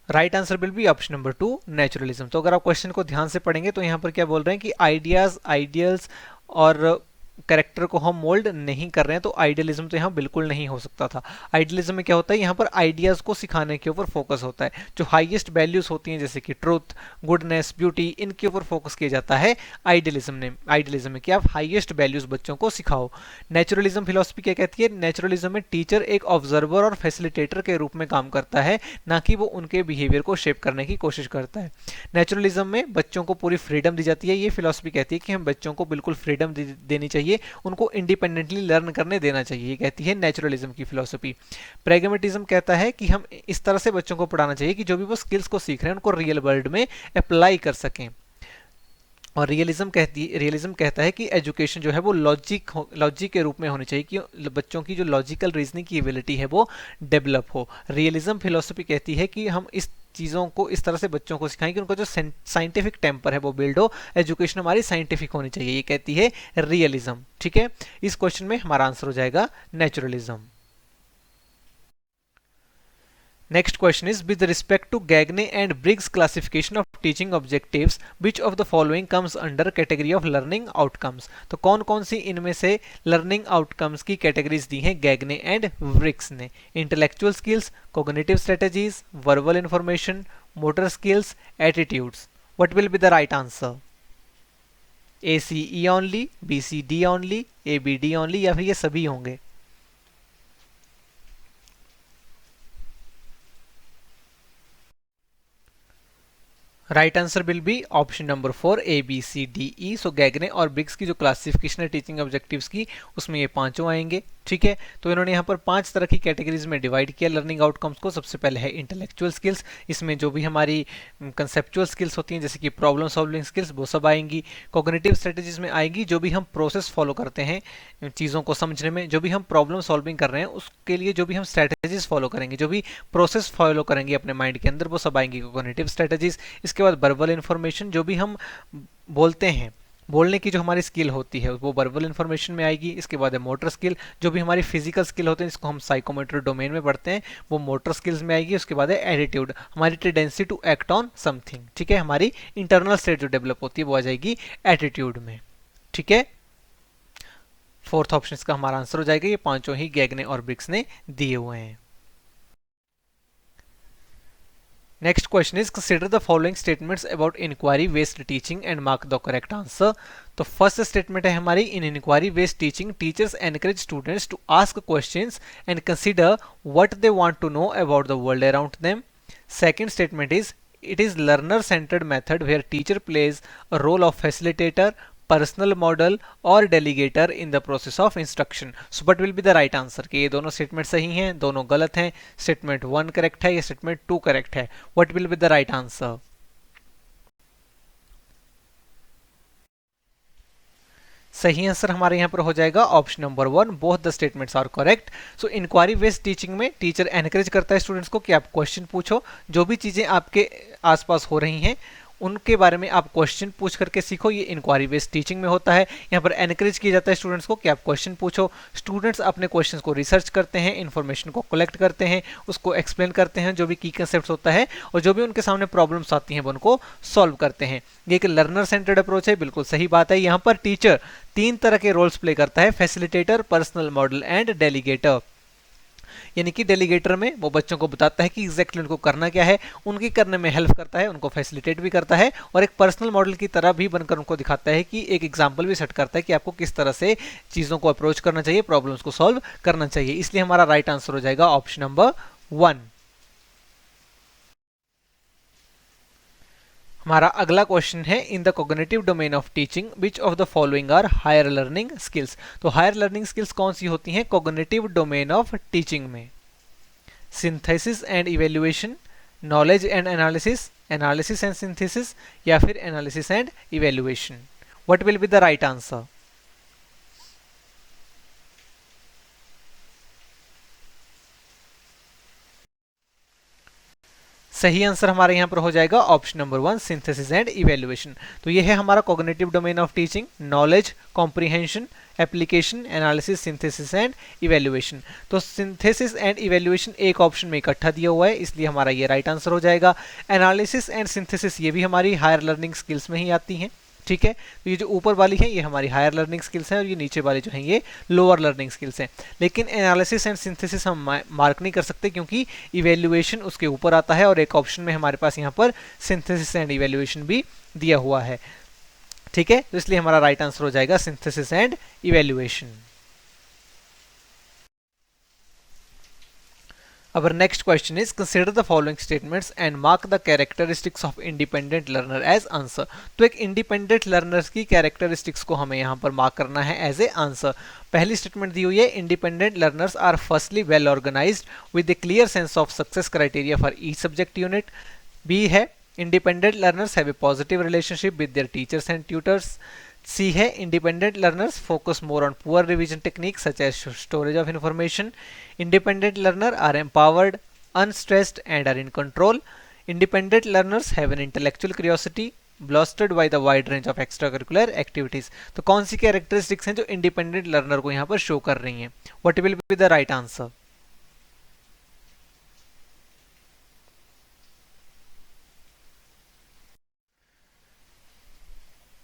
Right answer will be option number 2, naturalism. तो अगर आप क्वेश्चन को ध्यान से पढ़ेंगे तो यहाँ पर क्या बोल रहे हैं कि आइडियाज, आइडियल्स और कैरेक्टर को हम मोल्ड नहीं कर रहे हैं, तो आइडियलिज्म तो यहाँ बिल्कुल नहीं हो सकता था। आइडियलिज्म में क्या होता है, यहाँ पर आइडियाज को सिखाने के ऊपर फोकस होता है, जो हाईएस्ट वैल्यूज होती हैं जैसे कि ट्रूथ, गुडनेस, ब्यूटी, इनके ऊपर फोकस किया जाता है आइडियलिज्म में कि आप हाईएस्ट वैल्यूज बच्चों को सिखाओ। नेचुरलिज्म फिलोसफी क्या कहती है, नेचुरलिज्म में टीचर एक ऑब्जर्वर और फैसिलिटेटर के रूप में काम करता है, ना कि वो उनके बिहेवियर को शेप करने की कोशिश करता है। नेचुरलिज्म में बच्चों को पूरी फ्रीडम दी जाती है, ये फिलोसफी कहती है कि हम बच्चों को बिल्कुल फ्रीडम देनी चाहिए, उनको इंडिपेंडेंटली लर्न करने देना चाहिए, ये कहती है नेचुरलिज्म की फिलॉसफी। प्रैग्मेटिज्म कहता है कि हम इस तरह से बच्चों को पढ़ाना चाहिए कि जो भी वो स्किल्स को सीख रहे हैं उनको रियल वर्ल्ड में अप्लाई कर सकें। और रियलिज्म कहता है कि एजुकेशन जो है वो लॉजिक के रूप में होनी चाहिए, कि बच्चों की जो लॉजिकल रीजनिंग की एबिलिटी है वो डेवलप हो। रियलिज्म फिलोसफी कहती है कि हम इस चीज़ों को इस तरह से बच्चों को सिखाएं कि उनका जो साइंटिफिक टेम्पर है वो बिल्ड हो, एजुकेशन हमारी साइंटिफिक होनी चाहिए, ये कहती है रियलिज्म। ठीक है, इस क्वेश्चन में हमारा आंसर हो जाएगा naturalism. Next question is, with respect to Gagne and Briggs classification of teaching objectives, which of the following comes under category of learning outcomes? तो कौन कौन सी इनमें से learning outcomes की categories दी हैं Gagne and Briggs ने? Intellectual skills, cognitive strategies, verbal information, motor skills, attitudes. What will be the right answer? A C E only, B C D only, A B D only, या फिर ये सभी होंगे? Right answer will be option number 4 A B C D E. So Gagne और Briggs की जो classification है teaching objectives की, उसमें ये पांचों आएंगे। ठीक है, तो इन्होंने यहाँ पर 5 तरह की कैटेगरीज में डिवाइड किया लर्निंग आउटकम्स को। सबसे पहले है इंटेलेक्चुअल स्किल्स, इसमें जो भी हमारी कंसेप्चुअल स्किल्स होती हैं जैसे कि प्रॉब्लम सॉल्विंग स्किल्स, वो सब आएंगी। कॉग्निटिव स्ट्रेटेजीज में आएगी जो भी हम प्रोसेस फॉलो करते हैं चीज़ों को समझने में, जो भी हम प्रॉब्लम सॉल्विंग कर रहे हैं उसके लिए जो भी हम स्ट्रेटेजीज फॉलो करेंगे, जो भी प्रोसेस फॉलो करेंगे अपने माइंड के अंदर, वो सब आएंगी कॉग्निटिव स्ट्रेटेजीज। इसके बाद वर्बल इन्फॉर्मेशन, जो भी हम बोलते हैं, बोलने की जो हमारी स्किल होती है वो वर्बल इन्फॉर्मेशन में आएगी। इसके बाद है मोटर स्किल, जो भी हमारी फिजिकल स्किल होते हैं जिसको हम साइकोमोटर डोमेन में पढ़ते हैं, वो मोटर स्किल्स में आएगी। उसके बाद है एटीट्यूड, हमारी tendency to act on something. ठीक है, हमारी इंटरनल स्टेट जो डेवलप होती है वो आ जाएगी एटीट्यूड में। ठीक है, फोर्थ ऑप्शन इसका हमारा आंसर हो जाएगा। ये पांचों ही गैगने और ब्रिग्स ने दिए हुए हैं। Next question is consider the following statements about inquiry based teaching and mark the correct answer. तो फर्स्ट स्टेटमेंट है हमारी, in inquiry based teaching teachers encourage students to ask questions and consider what they want to know about the world around them. Second statement is it is learner centered method where teacher plays a role of facilitator, personal model और delegator in the process of instruction. So what will be the right answer? कि ये दोनों statement सही हैं, दोनों गलत हैं, statement 1 correct है या स्टेटमेंट 2 करेक्ट है? What will be the right answer? सही आंसर हमारे यहाँ पर हो जाएगा option number 1, both the statements are correct. So inquiry based teaching में टीचर एनकरेज करता है स्टूडेंट्स को कि आप क्वेश्चन पूछो, जो भी चीज़ें आपके आसपास हो रही हैं उनके बारे में आप क्वेश्चन पूछ करके सीखो। ये इंक्वायरी बेस्ड टीचिंग में होता है। यहाँ पर एनकरेज किया जाता है स्टूडेंट्स को कि आप क्वेश्चन पूछो। स्टूडेंट्स अपने क्वेश्चंस को रिसर्च करते हैं, इन्फॉर्मेशन को कलेक्ट करते हैं, उसको एक्सप्लेन करते हैं, जो भी की कंसेप्ट होता है और जो भी उनके सामने प्रॉब्लम्स आती हैं वो उनको सॉल्व करते हैं। ये एक लर्नर सेंटर्ड अप्रोच है, बिल्कुल सही बात है। यहाँ पर टीचर 3 तरह के रोल्स प्ले करता है, facilitator, personal model and delegator. यानी कि डेलीगेटर में वो बच्चों को बताता है कि एग्जैक्टली उनको करना क्या है, उनके करने में हेल्प करता है, उनको फैसिलिटेट भी करता है और एक पर्सनल मॉडल की तरह भी बनकर उनको दिखाता है कि एक एग्जांपल भी सेट करता है कि आपको किस तरह से चीज़ों को अप्रोच करना चाहिए, प्रॉब्लम्स को सॉल्व करना चाहिए। इसलिए हमारा राइट आंसर हो जाएगा ऑप्शन नंबर 1। हमारा अगला क्वेश्चन है, in the cognitive domain of teaching which of the following are higher learning skills. तो हायर लर्निंग स्किल्स कौन सी होती हैं कॉग्निटिव डोमेन ऑफ टीचिंग में? Synthesis and evaluation, knowledge and analysis, analysis and synthesis, या फिर analysis and evaluation? What will be the right answer? सही answer हमारे यहाँ पर हो जाएगा option number 1, synthesis and evaluation. तो ये है हमारा cognitive domain of teaching, knowledge, comprehension, application, analysis, synthesis and evaluation. तो सिंथेसिस एंड इवेल्युएशन एक ऑप्शन में इकट्ठा दिया हुआ है, इसलिए हमारा ये राइट आंसर हो जाएगा। एनालिसिस एंड सिंथेसिस ये भी हमारी हायर लर्निंग स्किल्स में ही आती हैं। ठीक है, तो ये जो ऊपर वाली है ये हमारी हायर लर्निंग स्किल्स हैं और ये नीचे वाली जो है ये लोअर लर्निंग स्किल्स हैं। लेकिन एनालिसिस एंड सिंथेसिस हम मार्क नहीं कर सकते क्योंकि इवेल्युएशन उसके ऊपर आता है और एक ऑप्शन में हमारे पास यहाँ पर सिंथेसिस एंड इवेल्युएशन भी दिया हुआ है। ठीक है, तो इसलिए हमारा राइट आंसर हो जाएगा synthesis and evaluation. Our next question is consider the following statements and mark the characteristics of independent learner as answer. तो एक independent learners की characteristics को हमें यहाँ पर mark करना है as a answer. पहली statement दी हुई है, independent learners are firstly well organized with a clear sense of success criteria for each subject unit. B है, independent learners have a positive relationship with their teachers and tutors. C है, independent learners focus more on poor revision techniques such as storage of information. Independent learners are empowered, unstressed and are in control. Independent learners have an intellectual curiosity bolstered by the wide range of extracurricular activities. तो कौन सी characteristics हैं जो independent learner को यहाँ पर show कर रही हैं? What will be the right answer?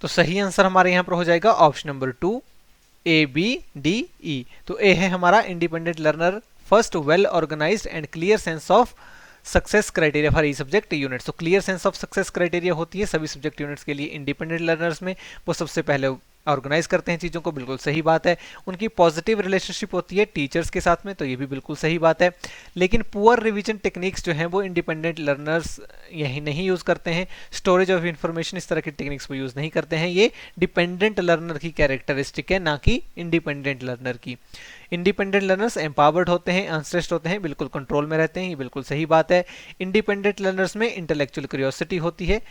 तो सही आंसर हमारे यहाँ पर हो जाएगा option number 2, A B D E. तो ए है हमारा independent learner first well organised and clear sense of success criteria for the subject units. तो clear sense of success criteria होती है सभी सब्जेक्ट यूनिट्स के लिए इंडिपेंडेंट लर्नर्स में, वो सबसे पहले ऑर्गेनाइज करते हैं चीज़ों को, बिल्कुल सही बात है। उनकी पॉजिटिव रिलेशनशिप होती है टीचर्स के साथ में, तो ये भी बिल्कुल सही बात है। लेकिन पुअर रिवीजन टेक्निक्स जो हैं वो इंडिपेंडेंट लर्नर्स यही नहीं यूज़ करते हैं। स्टोरेज ऑफ इंफॉर्मेशन इस तरह की टेक्निक्स को यूज़ नहीं करते हैं। ये डिपेंडेंट लर्नर की कैरेक्टरिस्टिक है, ना कि इंडिपेंडेंट लर्नर की। इंडिपेंडेंट लर्नर्स एम्पावर्ड होते हैं, अनस्ट्रेस्ड होते हैं, बिल्कुल कंट्रोल में रहते हैं, ये बिल्कुल सही बात है। इंडिपेंडेंट लर्नर्स में इंटेलेक्चुअल क्यूरियोसिटी होती है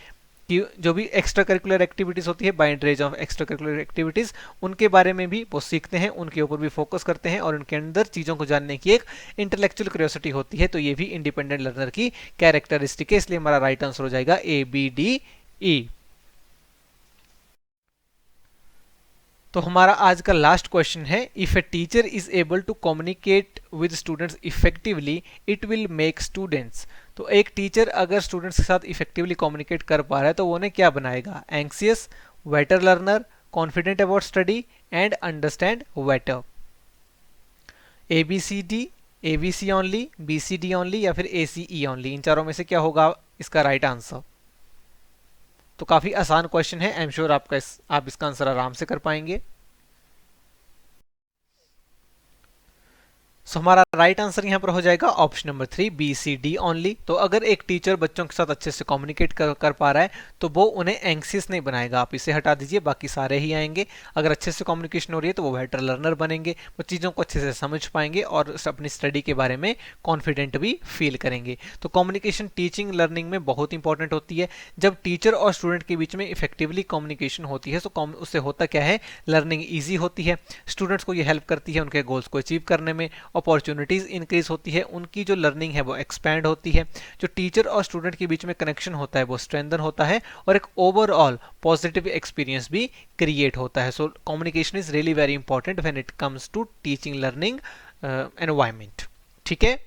कि जो भी एक्स्ट्रा करिकुलर एक्टिविटीज़ होती है, बाइंड्रेज ऑफ एक्स्ट्रा करिकुलर एक्टिविटीज़, उनके बारे में भी वो सीखते हैं, उनके ऊपर भी फोकस करते हैं और उनके अंदर चीज़ों को जानने की एक इंटेलेक्चुअल क्यूरियोसिटी होती है। तो ये भी इंडिपेंडेंट लर्नर की कैरेक्टरिस्टिक है, इसलिए हमारा राइट आंसर हो जाएगा ABDE। तो हमारा आज का लास्ट क्वेश्चन है, if a teacher is able to communicate with students effectively it will make students. तो एक टीचर अगर स्टूडेंट्स के साथ इफेक्टिवली कम्युनिकेट कर पा रहा है तो वो उन्हें क्या बनाएगा? Anxious, better learner, confident about study and understand better. ABCD, ABC only, BCD only या फिर ACE ओनली, इन चारों में से क्या होगा इसका राइट आंसर? तो काफी आसान क्वेश्चन है, आई एम श्योर आप इसका आंसर आराम से कर पाएंगे। सो हमारा राइट आंसर यहाँ पर हो जाएगा ऑप्शन नंबर 3 BCD ओनली। तो अगर एक टीचर बच्चों के साथ अच्छे से कम्युनिकेट कर पा रहा है तो वो उन्हें एंक्सियस नहीं बनाएगा। आप इसे हटा दीजिए, बाकी सारे ही आएंगे। अगर अच्छे से कम्युनिकेशन हो रही है तो वो बेटर लर्नर बनेंगे, वो चीज़ों को अच्छे से समझ पाएंगे और अपनी स्टडी के बारे में कॉन्फिडेंट भी फील करेंगे। तो कम्युनिकेशन टीचिंग लर्निंग में बहुत इंपॉर्टेंट होती है। जब टीचर और स्टूडेंट के बीच में इफेक्टिवली कम्युनिकेशन होती है तो उससे होता क्या है, लर्निंग ईजी होती है, स्टूडेंट्स को ये हेल्प करती है उनके गोल्स को अचीव करने में, अपॉर्चुनिटीज इंक्रीज होती है, उनकी जो लर्निंग है वो एक्सपैंड होती है, जो टीचर और स्टूडेंट के बीच में कनेक्शन होता है वो स्ट्रेंथन होता है और एक ओवरऑल पॉजिटिव एक्सपीरियंस भी क्रिएट होता है। So communication is really very important when it comes to teaching learning environment. ठीक है,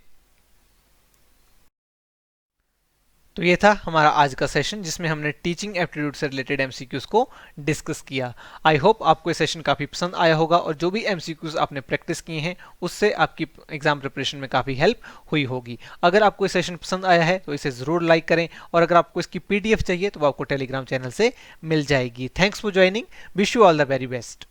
तो ये था हमारा आज का सेशन जिसमें हमने टीचिंग एप्टीट्यूड से रिलेटेड एमसीक्यूज को डिस्कस किया। आई होप आपको ये सेशन काफ़ी पसंद आया होगा और जो भी एमसीक्यूज आपने प्रैक्टिस किए हैं उससे आपकी एग्जाम प्रिपरेशन में काफ़ी हेल्प हुई होगी। अगर आपको ये सेशन पसंद आया है तो इसे ज़रूर लाइक करें और अगर आपको इसकी PDF चाहिए तो वो आपको टेलीग्राम चैनल से मिल जाएगी। Thanks for joining, wish you all the very best.